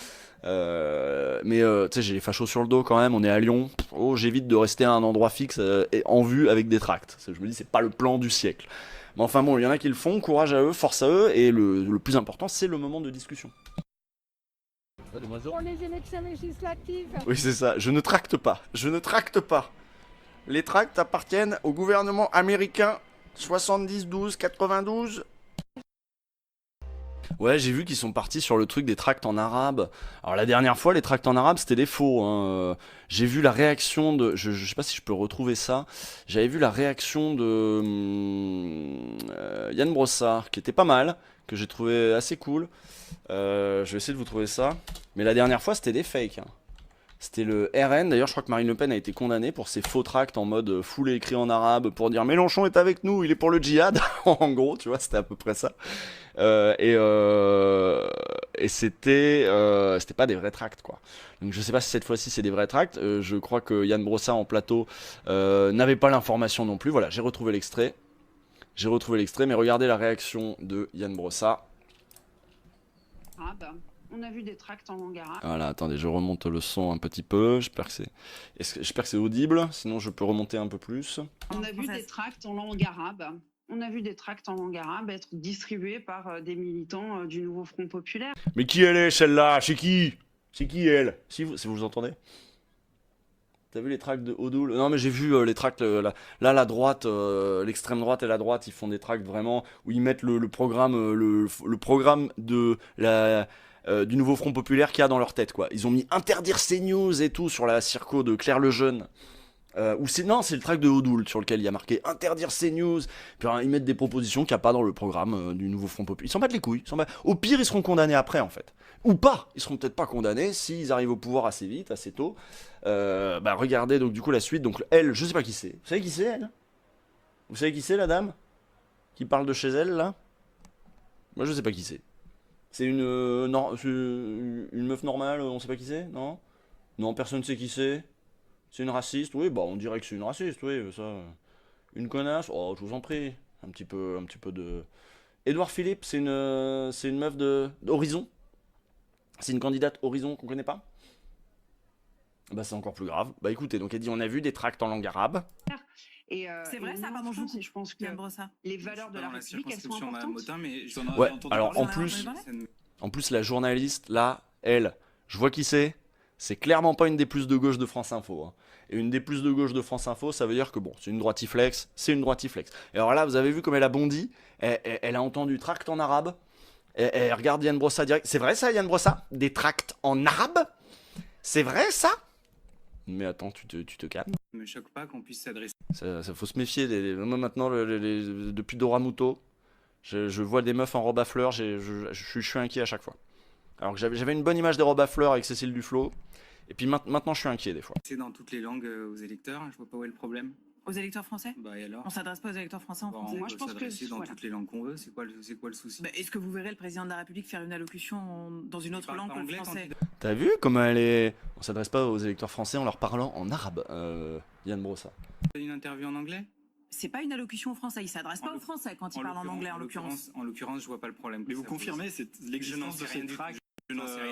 Mais tu sais, j'ai les fachos sur le dos quand même. On est à Lyon. Oh, j'évite de rester à un endroit fixe et en vue avec des tracts. Je me dis, c'est pas le plan du siècle. Mais enfin bon, il y en a qui le font. Courage à eux, force à eux. Et le plus important, c'est le moment de discussion. Pour les élections législatives. Oui, c'est ça. Je ne tracte pas. Je ne tracte pas. Les tracts appartiennent au gouvernement américain. 70, 12, 92. Ouais, j'ai vu qu'ils sont partis sur le truc des tracts en arabe. Alors la dernière fois, les tracts en arabe, c'était des faux. Hein. J'ai vu la réaction de... Je sais pas si je peux retrouver ça. J'avais vu la réaction de Yann Brossard, qui était pas mal, que j'ai trouvé assez cool. Je vais essayer de vous trouver ça. Mais la dernière fois, c'était des fakes. Hein. C'était le RN, d'ailleurs je crois que Marine Le Pen a été condamnée pour ses faux tracts en mode full écrit en arabe pour dire Mélenchon est avec nous, il est pour le djihad, en gros, tu vois, c'était à peu près ça. Et c'était pas des vrais tracts, quoi. Donc je sais pas si cette fois-ci c'est des vrais tracts, je crois que Yann Brossard en plateau n'avait pas l'information non plus, voilà, j'ai retrouvé l'extrait, mais regardez la réaction de Yann Brossard. Ah bah, on a vu des tracts en langue arabe. Voilà, attendez, je remonte le son un petit peu. J'espère que c'est audible, sinon je peux remonter un peu plus. On a vu des tracts en langue arabe. On a vu des tracts en langue arabe être distribués par des militants du nouveau Front Populaire. Mais qui elle est, celle-là? C'est qui? C'est qui, elle? Si vous entendez? T'as vu les tracts de Odoul? Non, mais j'ai vu les tracts, là, la droite, l'extrême droite et la droite, ils font des tracts vraiment où ils mettent le programme, le programme de du nouveau Front Populaire qu'il y a dans leur tête, quoi. Ils ont mis interdire CNews et tout sur la circo de Claire Lejeune. Non, c'est le tract de Odoul sur lequel il y a marqué interdire CNews. Puis ils mettent des propositions qu'il n'y a pas dans le programme du nouveau Front Populaire. Ils s'en battent les couilles. Au pire, ils seront condamnés après, en fait. Ou pas. Ils seront peut-être pas condamnés s'ils arrivent au pouvoir assez vite, assez tôt. Regardez donc du coup la suite. Donc elle, je sais pas qui c'est. Vous savez qui c'est, elle? Vous savez qui c'est, la dame qui parle de chez elle, là? Moi, je sais pas qui c'est. C'est une meuf normale, on sait pas qui c'est? Non? Non, personne ne sait qui c'est. C'est une raciste? Oui, bah on dirait que c'est une raciste, oui, ça. Une connasse? Oh, je vous en prie. Un petit peu de... Édouard Philippe, c'est une meuf d'Horizon. C'est une candidate Horizon qu'on connaît pas? Bah c'est encore plus grave. Bah écoutez, donc elle dit on a vu des tracts en langue arabe. C'est vrai, ça, pardon, je pense que les valeurs de la République, elles sont importantes. Ouais, alors en plus la journaliste, là, elle, je vois qui c'est clairement pas une des plus de gauche de France Info. Hein. Et une des plus de gauche de France Info, ça veut dire que bon, c'est une droitiflex, c'est une droitiflex. Et alors là, vous avez vu comme elle a bondi, elle a entendu tract en arabe, elle regarde Yann Brossa direct. C'est vrai ça, Yann Brossa? Des tracts en arabe? C'est vrai ça? Mais attends, tu te calmes. Ça me choque pas qu'on puisse s'adresser. Ça faut se méfier. Moi maintenant, depuis Dora Muto, je vois des meufs en robe à fleurs, je suis inquiet à chaque fois. Alors que j'avais une bonne image des robes à fleurs avec Cécile Duflot, et puis maintenant je suis inquiet des fois. C'est dans toutes les langues aux électeurs, je vois pas où est le problème. Aux électeurs français? Bah et alors? On s'adresse pas aux électeurs français en français. Moi, je pense que dans voilà. toutes les langues qu'on veut, c'est quoi le souci? Bah, est-ce que vous verrez le président de la République faire une allocution dans une autre langue que le français? T'as vu comment elle est? On s'adresse pas aux électeurs français en leur parlant en arabe, Yann Brossa. Une interview en anglais? C'est pas une allocution au français, il s'adresse pas aux Français quand il parle en anglais en l'occurrence. En l'occurrence, je vois pas le problème. Mais vous confirmez l'existence de ces tracts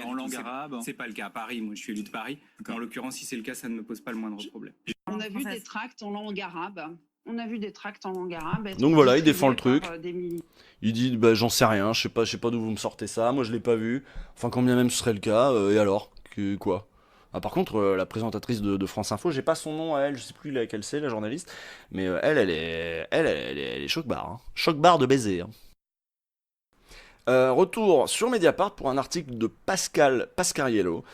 en langue arabe? C'est pas le cas à Paris, moi je suis élu de Paris. En l'occurrence, si c'est le cas, ça ne me pose pas le moindre problème. On a vu des tracts en langue arabe. On a vu des tracts en langue arabe. Donc voilà, il défend le truc. Des Il dit bah j'en sais rien, je sais pas d'où vous me sortez ça, moi je l'ai pas vu. Enfin quand bien même ce serait le cas, et alors quoi? Ah, par contre, la présentatrice de France Info, j'ai pas son nom à elle, je sais plus laquelle c'est, la journaliste, mais elle est choc-barre, hein. Choc-barre de baiser. Hein. Retour sur Mediapart pour un article de Pascal Pascariello.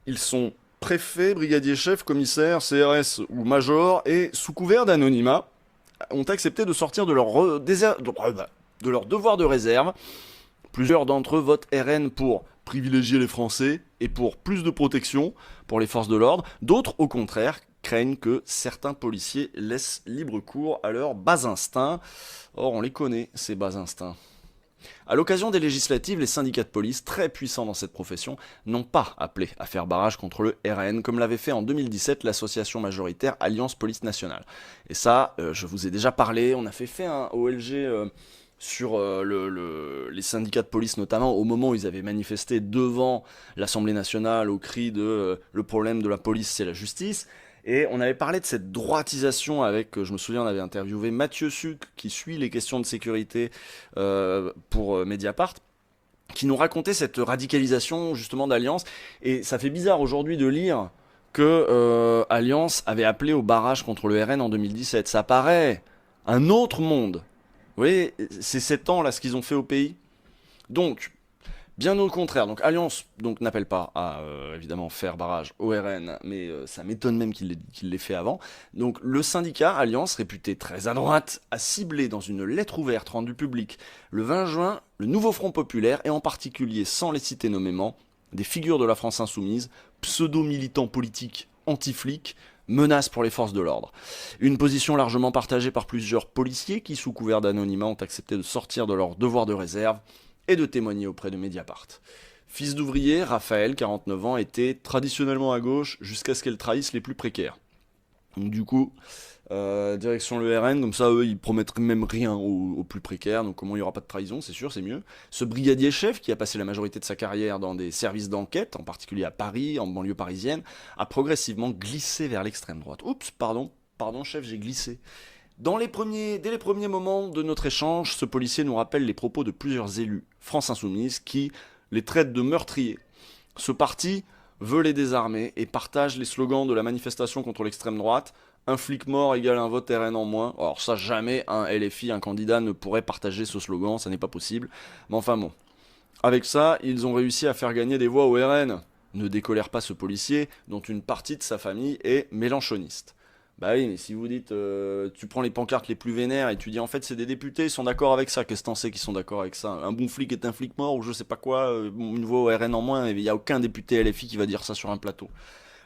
Ils sont préfets, brigadiers chefs, commissaires, CRS ou majors et sous couvert d'anonymat ont accepté de sortir de leur devoir de réserve. Plusieurs d'entre eux votent RN pour privilégier les Français et pour plus de protection pour les forces de l'ordre. D'autres, au contraire, craignent que certains policiers laissent libre cours à leurs bas instincts. Or, on les connaît, ces bas instincts. À l'occasion des législatives, les syndicats de police, très puissants dans cette profession, n'ont pas appelé à faire barrage contre le RN, comme l'avait fait en 2017 l'association majoritaire Alliance Police Nationale. Et ça, je vous ai déjà parlé, on a fait un OLG sur les syndicats de police, notamment au moment où ils avaient manifesté devant l'Assemblée nationale au cri de le problème de la police, c'est la justice. Et on avait parlé de cette droitisation avec, je me souviens, on avait interviewé Mathieu Suc, qui suit les questions de sécurité pour Mediapart, qui nous racontait cette radicalisation justement d'Alliance. Et ça fait bizarre aujourd'hui de lire que Alliance avait appelé au barrage contre le RN en 2017. Ça paraît un autre monde. Vous voyez, c'est 7 ans là ce qu'ils ont fait au pays. Donc, bien au contraire, donc Alliance n'appelle pas à évidemment faire barrage au RN, mais ça m'étonne même qu'il l'ait fait avant. Donc le syndicat Alliance, réputé très à droite, a ciblé dans une lettre ouverte rendue publique le 20 juin le nouveau Front Populaire et en particulier, sans les citer nommément, des figures de la France insoumise, pseudo-militants politiques anti-flics, menaces pour les forces de l'ordre. Une position largement partagée par plusieurs policiers qui, sous couvert d'anonymat, ont accepté de sortir de leur devoir de réserve et de témoigner auprès de Mediapart. Fils d'ouvrier, Raphaël, 49 ans, était traditionnellement à gauche jusqu'à ce qu'elle trahisse les plus précaires. Donc du coup, direction le RN, comme ça eux ils promettent même rien aux plus précaires, donc comment il n'y aura pas de trahison, c'est sûr, c'est mieux. Ce brigadier chef, qui a passé la majorité de sa carrière dans des services d'enquête, en particulier à Paris, en banlieue parisienne, a progressivement glissé vers l'extrême droite. Oups, pardon chef, j'ai glissé. Dès les premiers moments de notre échange, ce policier nous rappelle les propos de plusieurs élus France Insoumise qui les traitent de meurtriers. Ce parti veut les désarmer et partage les slogans de la manifestation contre l'extrême droite. Un flic mort égale un vote RN en moins. Alors ça, jamais un LFI, un candidat ne pourrait partager ce slogan, ça n'est pas possible. Mais enfin bon. Avec ça, ils ont réussi à faire gagner des voix au RN. Ne décolère pas ce policier, dont une partie de sa famille est mélenchoniste. Bah oui, mais si vous dites, tu prends les pancartes les plus vénères et tu dis en fait c'est des députés, ils sont d'accord avec ça, qu'est-ce que t'en sais qu'ils sont d'accord avec ça? Un bon flic est un flic mort ou je sais pas quoi, une voix au RN en moins, il n'y a aucun député LFI qui va dire ça sur un plateau.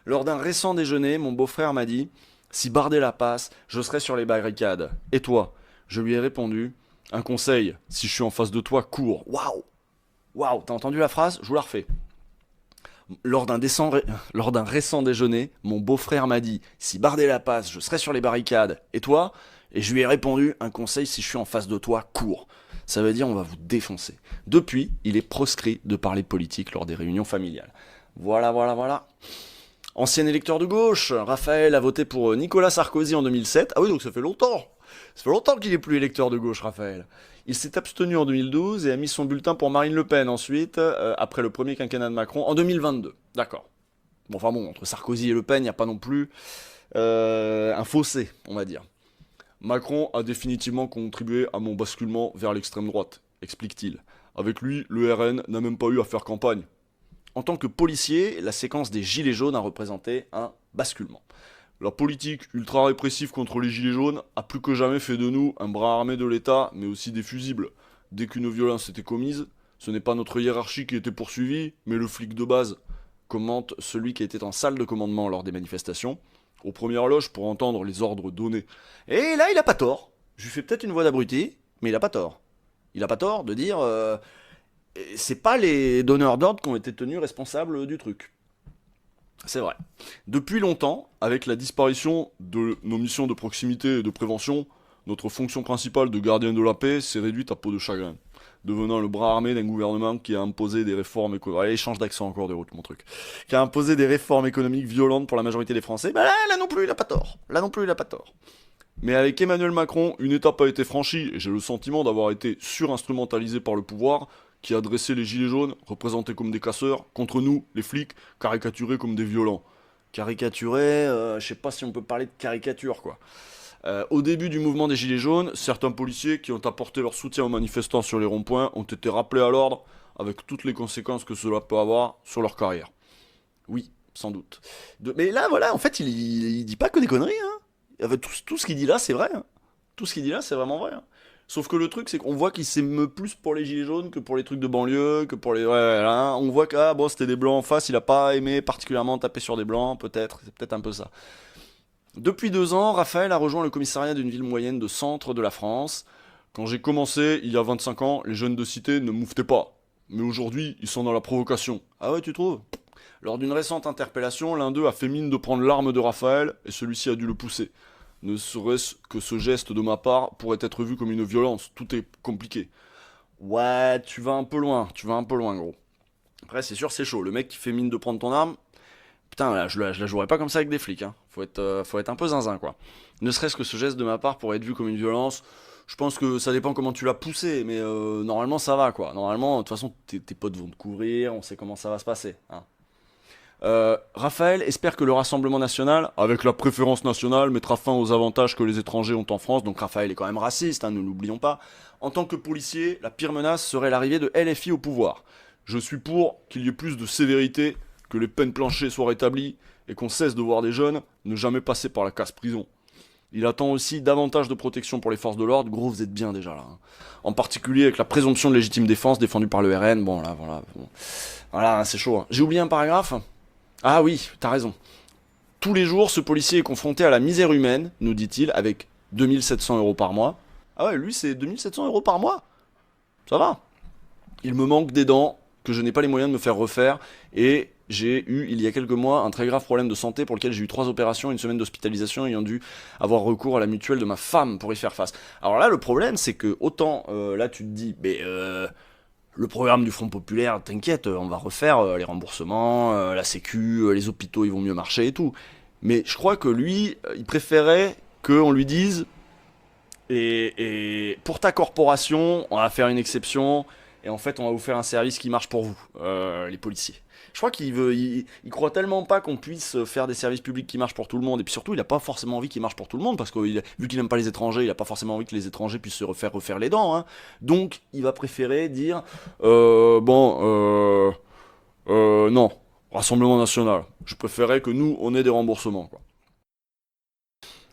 Lors d'un récent déjeuner, mon beau-frère m'a dit, si Bardella passe, je serai sur les barricades. Et toi? Je lui ai répondu, un conseil, si je suis en face de toi, cours. Waouh! Waouh, t'as entendu la phrase? Je vous la refais. Lors d'un récent déjeuner, mon beau-frère m'a dit « Si Bardella passe, je serai sur les barricades. Et toi ?» Et je lui ai répondu « Un conseil, si je suis en face de toi, cours. » Ça veut dire on va vous défoncer. Depuis, il est proscrit de parler politique lors des réunions familiales. Voilà. Ancien électeur de gauche, Raphaël a voté pour Nicolas Sarkozy en 2007. Ah oui, donc ça fait longtemps. Ça fait longtemps qu'il n'est plus électeur de gauche, Raphaël. Il s'est abstenu en 2012 et a mis son bulletin pour Marine Le Pen ensuite, après le premier quinquennat de Macron, en 2022. D'accord. Bon, entre Sarkozy et Le Pen, il n'y a pas non plus un fossé, on va dire. Macron a définitivement contribué à mon basculement vers l'extrême droite, explique-t-il. Avec lui, le RN n'a même pas eu à faire campagne. En tant que policier, la séquence des gilets jaunes a représenté un basculement. La politique ultra-répressive contre les gilets jaunes a plus que jamais fait de nous un bras armé de l'État, mais aussi des fusibles. Dès qu'une violence était commise, ce n'est pas notre hiérarchie qui était poursuivie, mais le flic de base, commente celui qui était en salle de commandement lors des manifestations, aux premières loges pour entendre les ordres donnés. Et là, il a pas tort. Je lui fais peut-être une voix d'abruti, mais il a pas tort. Il a pas tort de dire... c'est pas les donneurs d'ordre qui ont été tenus responsables du truc. C'est vrai. Depuis longtemps, avec la disparition de nos missions de proximité et de prévention, notre fonction principale de gardien de la paix s'est réduite à peau de chagrin, devenant le bras armé d'un gouvernement qui a imposé des réformes économiques. Allez, change d'accent encore de route, mon truc. Qui a imposé des réformes économiques violentes pour la majorité des Français. Bah là non plus, il a pas tort. Mais avec Emmanuel Macron, une étape a été franchie, et j'ai le sentiment d'avoir été surinstrumentalisé par le pouvoir, qui a dressé les gilets jaunes, représentés comme des casseurs, contre nous, les flics, caricaturés comme des violents. Caricaturés, je sais pas si on peut parler de caricature, quoi. Au début du mouvement des gilets jaunes, certains policiers qui ont apporté leur soutien aux manifestants sur les ronds-points ont été rappelés à l'ordre, avec toutes les conséquences que cela peut avoir sur leur carrière. Oui, sans doute. Mais là, voilà, en fait, il dit pas que des conneries, hein. Tout ce qu'il dit là, c'est vrai, hein. Tout ce qu'il dit là, c'est vraiment vrai, hein. Sauf que le truc, c'est qu'on voit qu'il s'émeut plus pour les gilets jaunes que pour les trucs de banlieue, que pour les... Ouais, là, on voit que, c'était des blancs en face, il a pas aimé particulièrement taper sur des blancs, peut-être, c'est peut-être un peu ça. Depuis 2 ans, Raphaël a rejoint le commissariat d'une ville moyenne de centre de la France. Quand j'ai commencé, il y a 25 ans, les jeunes de cité ne mouftaient pas. Mais aujourd'hui, ils sont dans la provocation. Ah ouais, tu trouves ? Lors d'une récente interpellation, l'un d'eux a fait mine de prendre l'arme de Raphaël, et celui-ci a dû le pousser. Ne serait-ce que ce geste de ma part pourrait être vu comme une violence, tout est compliqué. Ouais, tu vas un peu loin, gros. Après, c'est sûr, c'est chaud. Le mec qui fait mine de prendre ton arme, putain, là, je la jouerais pas comme ça avec des flics, hein. Faut être un peu zinzin, quoi. Ne serait-ce que ce geste de ma part pourrait être vu comme une violence. Je pense que ça dépend comment tu l'as poussé, mais normalement, ça va, quoi. Normalement, de toute façon, tes potes vont te couvrir, on sait comment ça va se passer, hein. Raphaël espère que le Rassemblement National, avec la préférence nationale, mettra fin aux avantages que les étrangers ont en France. Donc Raphaël est quand même raciste, hein, ne l'oublions pas. En tant que policier, la pire menace serait l'arrivée de LFI au pouvoir. Je suis pour qu'il y ait plus de sévérité, que les peines planchées soient rétablies et qu'on cesse de voir des jeunes ne jamais passer par la case prison. Il attend aussi davantage de protection pour les forces de l'ordre. Gros, vous êtes bien déjà là, hein. En particulier avec la présomption de légitime défense défendue par le RN. Bon, là, voilà, c'est chaud, hein. J'ai oublié un paragraphe. Ah oui, t'as raison. Tous les jours, ce policier est confronté à la misère humaine, nous dit-il, avec 2700 € par mois. Ah ouais, lui, c'est 2700 € par mois. Ça va. Il me manque des dents que je n'ai pas les moyens de me faire refaire. Et j'ai eu, il y a quelques mois, un très grave problème de santé pour lequel j'ai eu 3 opérations, une semaine d'hospitalisation, ayant dû avoir recours à la mutuelle de ma femme pour y faire face. Alors là, le problème, c'est que autant, là, tu te dis, le programme du Front Populaire, t'inquiète, on va refaire les remboursements, la sécu, les hôpitaux, ils vont mieux marcher et tout. Mais je crois que lui, il préférait qu'on lui dise Et pour ta corporation, on va faire une exception. Et en fait, on va vous faire un service qui marche pour vous, les policiers. Je crois il croit tellement pas qu'on puisse faire des services publics qui marchent pour tout le monde. Et puis surtout, il a pas forcément envie qu'ils marchent pour tout le monde. Parce que vu qu'il aime pas les étrangers, il a pas forcément envie que les étrangers puissent se refaire les dents. Hein. Donc, il va préférer dire, non, Rassemblement National. Je préférais que nous, on ait des remboursements, quoi.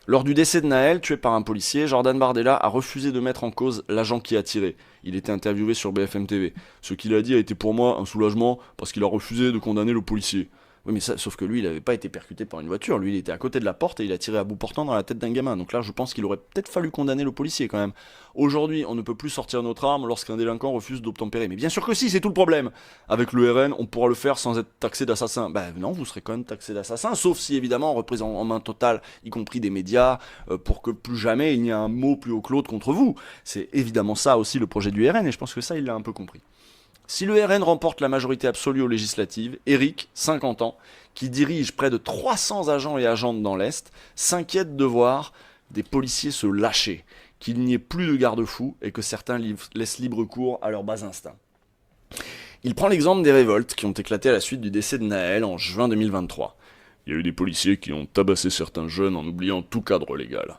Lors du décès de Naël, tué par un policier, Jordan Bardella a refusé de mettre en cause l'agent qui a tiré. Il était interviewé sur BFM TV. Ce qu'il a dit a été pour moi un soulagement parce qu'il a refusé de condamner le policier. Oui, mais ça, sauf que lui, il n'avait pas été percuté par une voiture. Lui, il était à côté de la porte et il a tiré à bout portant dans la tête d'un gamin. Donc là, je pense qu'il aurait peut-être fallu condamner le policier quand même. Aujourd'hui, on ne peut plus sortir notre arme lorsqu'un délinquant refuse d'obtempérer. Mais bien sûr que si, c'est tout le problème. Avec le RN, on pourra le faire sans être taxé d'assassin. Ben non, vous serez quand même taxé d'assassin, sauf si évidemment on représente en main totale, y compris des médias, pour que plus jamais il n'y ait un mot plus haut que l'autre contre vous. C'est évidemment ça aussi le projet du RN et je pense que ça, il l'a un peu compris. Si le RN remporte la majorité absolue aux législatives, Eric, 50 ans, qui dirige près de 300 agents et agentes dans l'Est, s'inquiète de voir des policiers se lâcher, qu'il n'y ait plus de garde-fous et que certains laissent libre cours à leurs bas instincts. Il prend l'exemple des révoltes qui ont éclaté à la suite du décès de Naël en juin 2023. Il y a eu des policiers qui ont tabassé certains jeunes en oubliant tout cadre légal.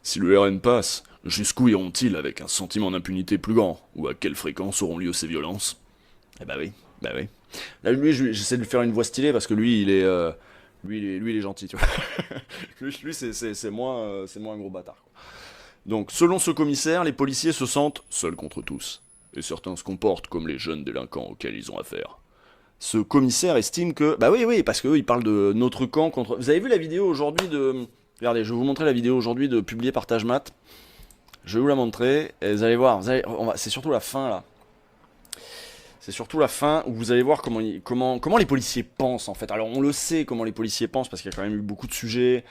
Si le RN passe, jusqu'où iront-ils avec un sentiment d'impunité plus grand? Ou à quelle fréquence auront lieu ces violences? Eh bah oui. Là, lui, j'essaie de lui faire une voix stylée parce que lui, il est gentil, tu vois. lui, c'est moins un gros bâtard, quoi. Donc, selon ce commissaire, les policiers se sentent seuls contre tous. Et certains se comportent comme les jeunes délinquants auxquels ils ont affaire. Ce commissaire estime que... Bah oui, parce qu'eux, ils parlent de notre camp contre... Vous avez vu la vidéo aujourd'hui de... Regardez, je vais vous montrer la vidéo aujourd'hui publiée par Tajmat. Je vais vous la montrer, et vous allez voir, c'est surtout la fin, là. C'est surtout la fin où vous allez voir comment les policiers pensent, en fait. Alors, on le sait comment les policiers pensent, parce qu'il y a quand même eu beaucoup de sujets.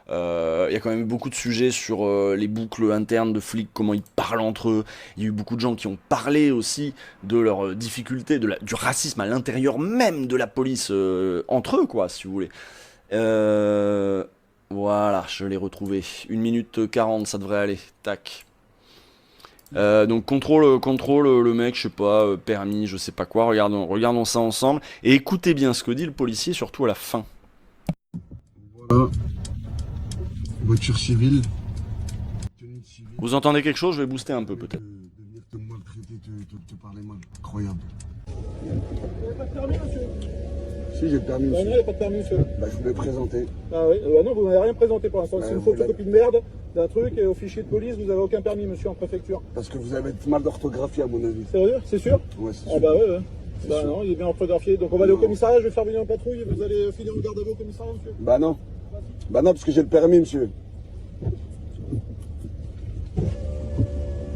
Il y a quand même eu beaucoup de sujets sur les boucles internes de flics, comment ils parlent entre eux. Il y a eu beaucoup de gens qui ont parlé aussi de leurs difficultés, du racisme à l'intérieur même de la police, entre eux, quoi, si vous voulez. Voilà, je l'ai retrouvé. 1 minute 40, ça devrait aller. Tac. Donc contrôle le mec, je sais pas, permis, je sais pas quoi, regardons ça ensemble, et écoutez bien ce que dit le policier, surtout à la fin. Voilà, voiture civile. Vous entendez quelque chose? Je vais booster un peu peut-être. De venir te maltraiter, te parler mal, incroyable. Vous n'avez pas de permis, monsieur? Si, j'ai le permis, monsieur. Non, il n'y a pas de permis, monsieur. Bah, je voulais présenter. Ah oui, non, vous n'avez rien présenté pour l'instant. C'est une photocopie de merde d'un truc, et au fichier de police, vous n'avez aucun permis, monsieur, en préfecture. Parce que vous avez mal d'orthographie, à mon avis. Sérieux? C'est sûr? Ouais, c'est sûr. Ah bah ouais. Bah non, il est bien orthographié. Donc on va aller au commissariat, je vais faire venir une patrouille, et vous allez filer en garde à vous au commissariat, monsieur? Bah non. Bah non, parce que j'ai le permis, monsieur. Vous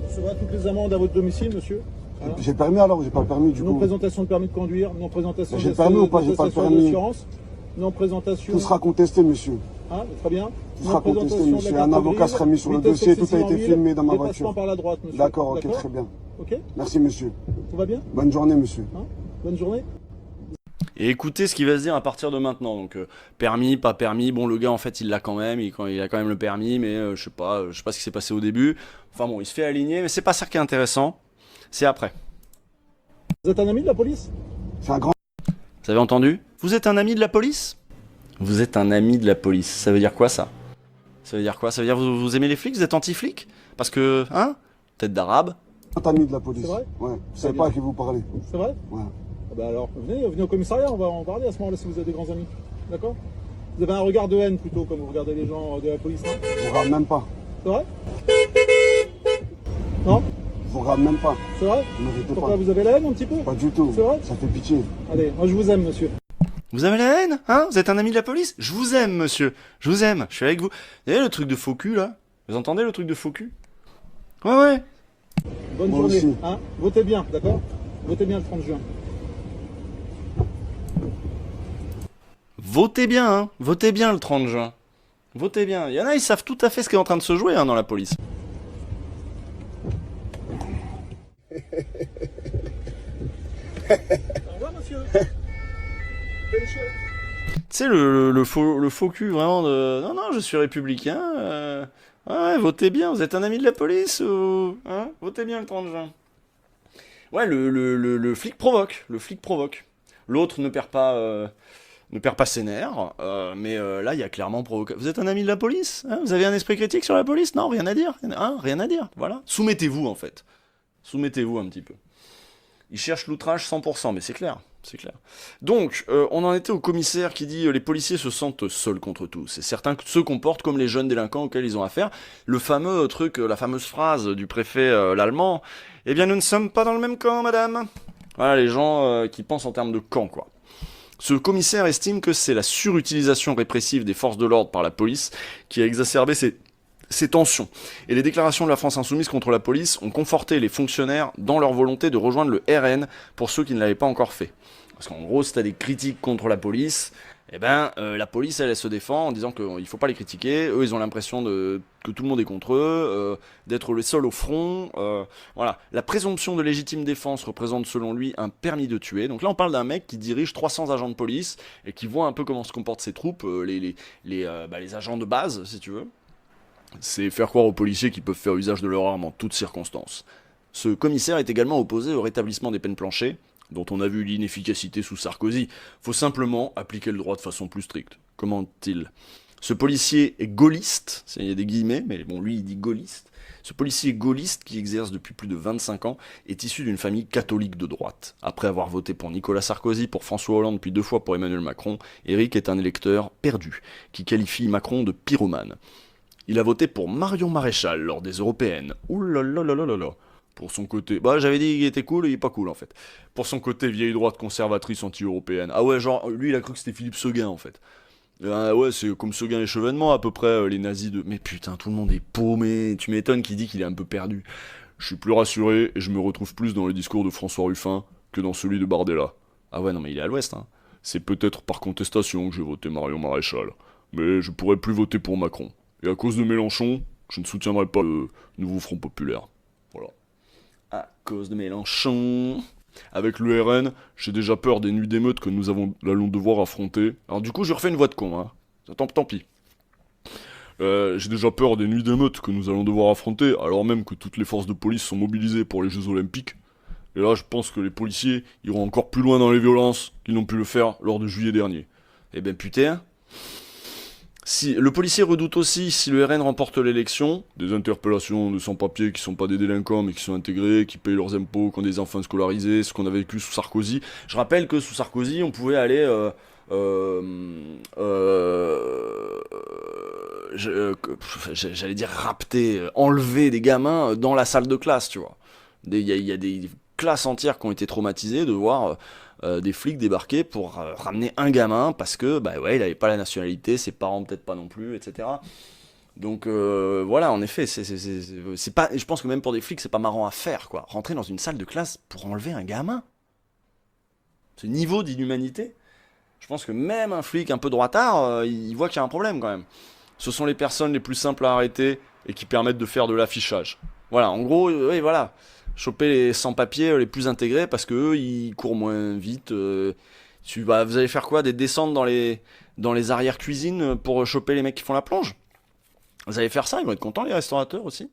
recevrez toutes les amendes à votre domicile, monsieur. Hein? J'ai le permis alors, j'ai pas le permis du coup. Non présentation de permis de conduire, non présentation j'ai le permis ou pas? J'ai pas le permis. Non présentation. Tout sera contesté, monsieur. Ah, très bien. Tout sera contesté, monsieur. Un avocat sera mis sur le dossier, tout a été filmé dans ma voiture. Par la droite, monsieur. D'accord, ok, très bien. Ok. Merci, monsieur. Tout va bien? Bonne journée, monsieur. Hein? Bonne journée. Et écoutez ce qu'il va se dire à partir de maintenant. Donc permis, pas permis, bon le gars en fait il l'a quand même, il a quand même le permis, mais je sais pas ce qui s'est passé au début. Enfin bon, il se fait aligner, mais c'est pas ça qui est intéressant, c'est après. Vous êtes un ami de la police? C'est un grand... Vous avez entendu? Vous êtes un ami de la police? Vous êtes un ami de la police, ça veut dire quoi ça? Ça veut dire quoi? Ça veut dire vous aimez les flics? Vous êtes anti-flics? Parce que, hein? Tête d'arabe? Ami de la police. C'est vrai? Ouais, vous savez pas à qui vous parlez. C'est vrai? Ouais. Ah bah alors, venez au commissariat, on va en parler à ce moment-là si vous êtes des grands amis. D'accord? Vous avez un regard de haine plutôt, comme vous regardez les gens de la police, non? Je vous regarde même pas. C'est vrai? Non? Je vous regarde même pas. C'est vrai? Pourquoi vous avez la haine un petit peu? Pas du tout. C'est vrai? Ça fait pitié. Allez, moi je vous aime, monsieur. Vous avez la haine? Hein? Vous êtes un ami de la police? Je vous aime, monsieur. Je vous aime. Je suis avec vous. Vous voyez le truc de faux cul, là? Vous entendez le truc de faux cul? Ouais. Bonne journée. Aussi. Hein? Votez bien, d'accord? Votez bien le 30 juin. Votez bien, hein. Votez bien le 30 juin. Votez bien. Il y en a, ils savent tout à fait ce qui est en train de se jouer, hein, dans la police. Au revoir, monsieur. Tu sais, le faux cul, vraiment, de... Non, je suis républicain. Ouais, votez bien, vous êtes un ami de la police ou... Hein, votez bien le 30 juin. Ouais, le flic provoque, L'autre ne perd pas ses nerfs, mais là, il y a clairement provocation. Vous êtes un ami de la police, hein? Vous avez un esprit critique sur la police? Non, rien à dire, hein? Rien à dire, voilà. Soumettez-vous, en fait. Soumettez-vous un petit peu. Ils cherchent l'outrage 100%, mais c'est clair. Donc, on en était au commissaire qui dit les policiers se sentent seuls contre tous. Et certains se comportent comme les jeunes délinquants auxquels ils ont affaire. Le fameux truc, la fameuse phrase du préfet l'allemand, eh bien nous ne sommes pas dans le même camp, madame. Voilà, les gens qui pensent en termes de camp, quoi. Ce commissaire estime que c'est la surutilisation répressive des forces de l'ordre par la police qui a exacerbé ces tensions. Et les déclarations de la France Insoumise contre la police ont conforté les fonctionnaires dans leur volonté de rejoindre le RN pour ceux qui ne l'avaient pas encore fait. Parce qu'en gros, si t'as des critiques contre la police, eh ben, la police, elle se défend en disant qu'il ne faut pas les critiquer. Eux, ils ont l'impression que tout le monde est contre eux, d'être les seuls au front. Voilà. La présomption de légitime défense représente, selon lui, un permis de tuer. Donc là, on parle d'un mec qui dirige 300 agents de police et qui voit un peu comment se comportent ses troupes, les agents de base, si tu veux. C'est faire croire aux policiers qu'ils peuvent faire usage de leur arme en toutes circonstances. Ce commissaire est également opposé au rétablissement des peines planchées, dont on a vu l'inefficacité sous Sarkozy. Faut simplement appliquer le droit de façon plus stricte. Comment dit-il? Ce policier est gaulliste, il y a des guillemets, mais bon, lui il dit gaulliste. Ce policier gaulliste, qui exerce depuis plus de 25 ans, est issu d'une famille catholique de droite. Après avoir voté pour Nicolas Sarkozy, pour François Hollande, puis 2 fois pour Emmanuel Macron, Éric est un électeur perdu, qui qualifie Macron de pyromane. Il a voté pour Marion Maréchal lors des européennes. Ouh là là là là là là. Pour son côté... Bah, j'avais dit qu'il était cool, il est pas cool, en fait. Pour son côté vieille droite conservatrice anti-européenne. Ah ouais, genre, lui, il a cru que c'était Philippe Seguin, en fait. Ouais, c'est comme Seguin et Chevènement, à peu près, les nazis de... Mais putain, tout le monde est paumé. Tu m'étonnes qu'il dit qu'il est un peu perdu. Je suis plus rassuré, et je me retrouve plus dans le discours de François Ruffin que dans celui de Bardella. Ah ouais, non, mais il est à l'ouest, hein. C'est peut-être par contestation que j'ai voté Marion Maréchal. Mais je pourrais plus voter pour Macron. Et à cause de Mélenchon, je ne soutiendrai pas le nouveau Front Populaire. Voilà. À cause de Mélenchon. Avec le RN, j'ai déjà peur des nuits d'émeute que nous allons devoir affronter. Alors du coup, je refais une voix de con, hein. Tant pis. J'ai déjà peur des nuits d'émeute que nous allons devoir affronter, alors même que toutes les forces de police sont mobilisées pour les Jeux Olympiques. Et là, je pense que les policiers iront encore plus loin dans les violences qu'ils n'ont pu le faire lors de juillet dernier. Eh ben putain... Si, le policier redoute aussi, si le RN remporte l'élection, des interpellations de sans-papiers qui sont pas des délinquants mais qui sont intégrés, qui payent leurs impôts, qui ont des enfants scolarisés, ce qu'on a vécu sous Sarkozy. Je rappelle que sous Sarkozy, on pouvait aller... j'allais dire rapter, enlever des gamins dans la salle de classe, tu vois. Il y a des classes entières qui ont été traumatisées de voir... des flics débarquer pour ramener un gamin parce que bah ouais, il avait pas la nationalité, ses parents peut-être pas non plus, etc. Donc voilà, en effet, c'est pas, je pense que même pour des flics, c'est pas marrant à faire, quoi. Rentrer dans une salle de classe pour enlever un gamin. Ce niveau d'inhumanité. Je pense que même un flic un peu droitard, il voit qu'il y a un problème quand même. Ce sont les personnes les plus simples à arrêter et qui permettent de faire de l'affichage. Voilà, en gros, oui, voilà. Choper les sans-papiers les plus intégrés parce que eux, ils courent moins vite. Vous allez faire quoi? Des descentes dans les arrière-cuisines pour choper les mecs qui font la plonge? Vous allez faire ça? Ils vont être contents, les restaurateurs aussi.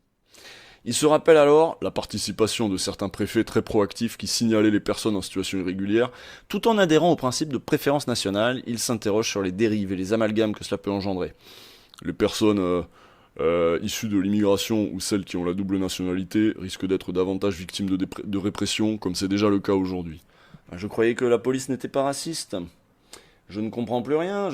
Il se rappelle alors la participation de certains préfets très proactifs qui signalaient les personnes en situation irrégulière. Tout en adhérant au principe de préférence nationale, il s'interroge sur les dérives et les amalgames que cela peut engendrer. Les personnes... issus de l'immigration ou celles qui ont la double nationalité risquent d'être davantage victimes de répression, comme c'est déjà le cas aujourd'hui. Je croyais que la police n'était pas raciste. Je ne comprends plus rien.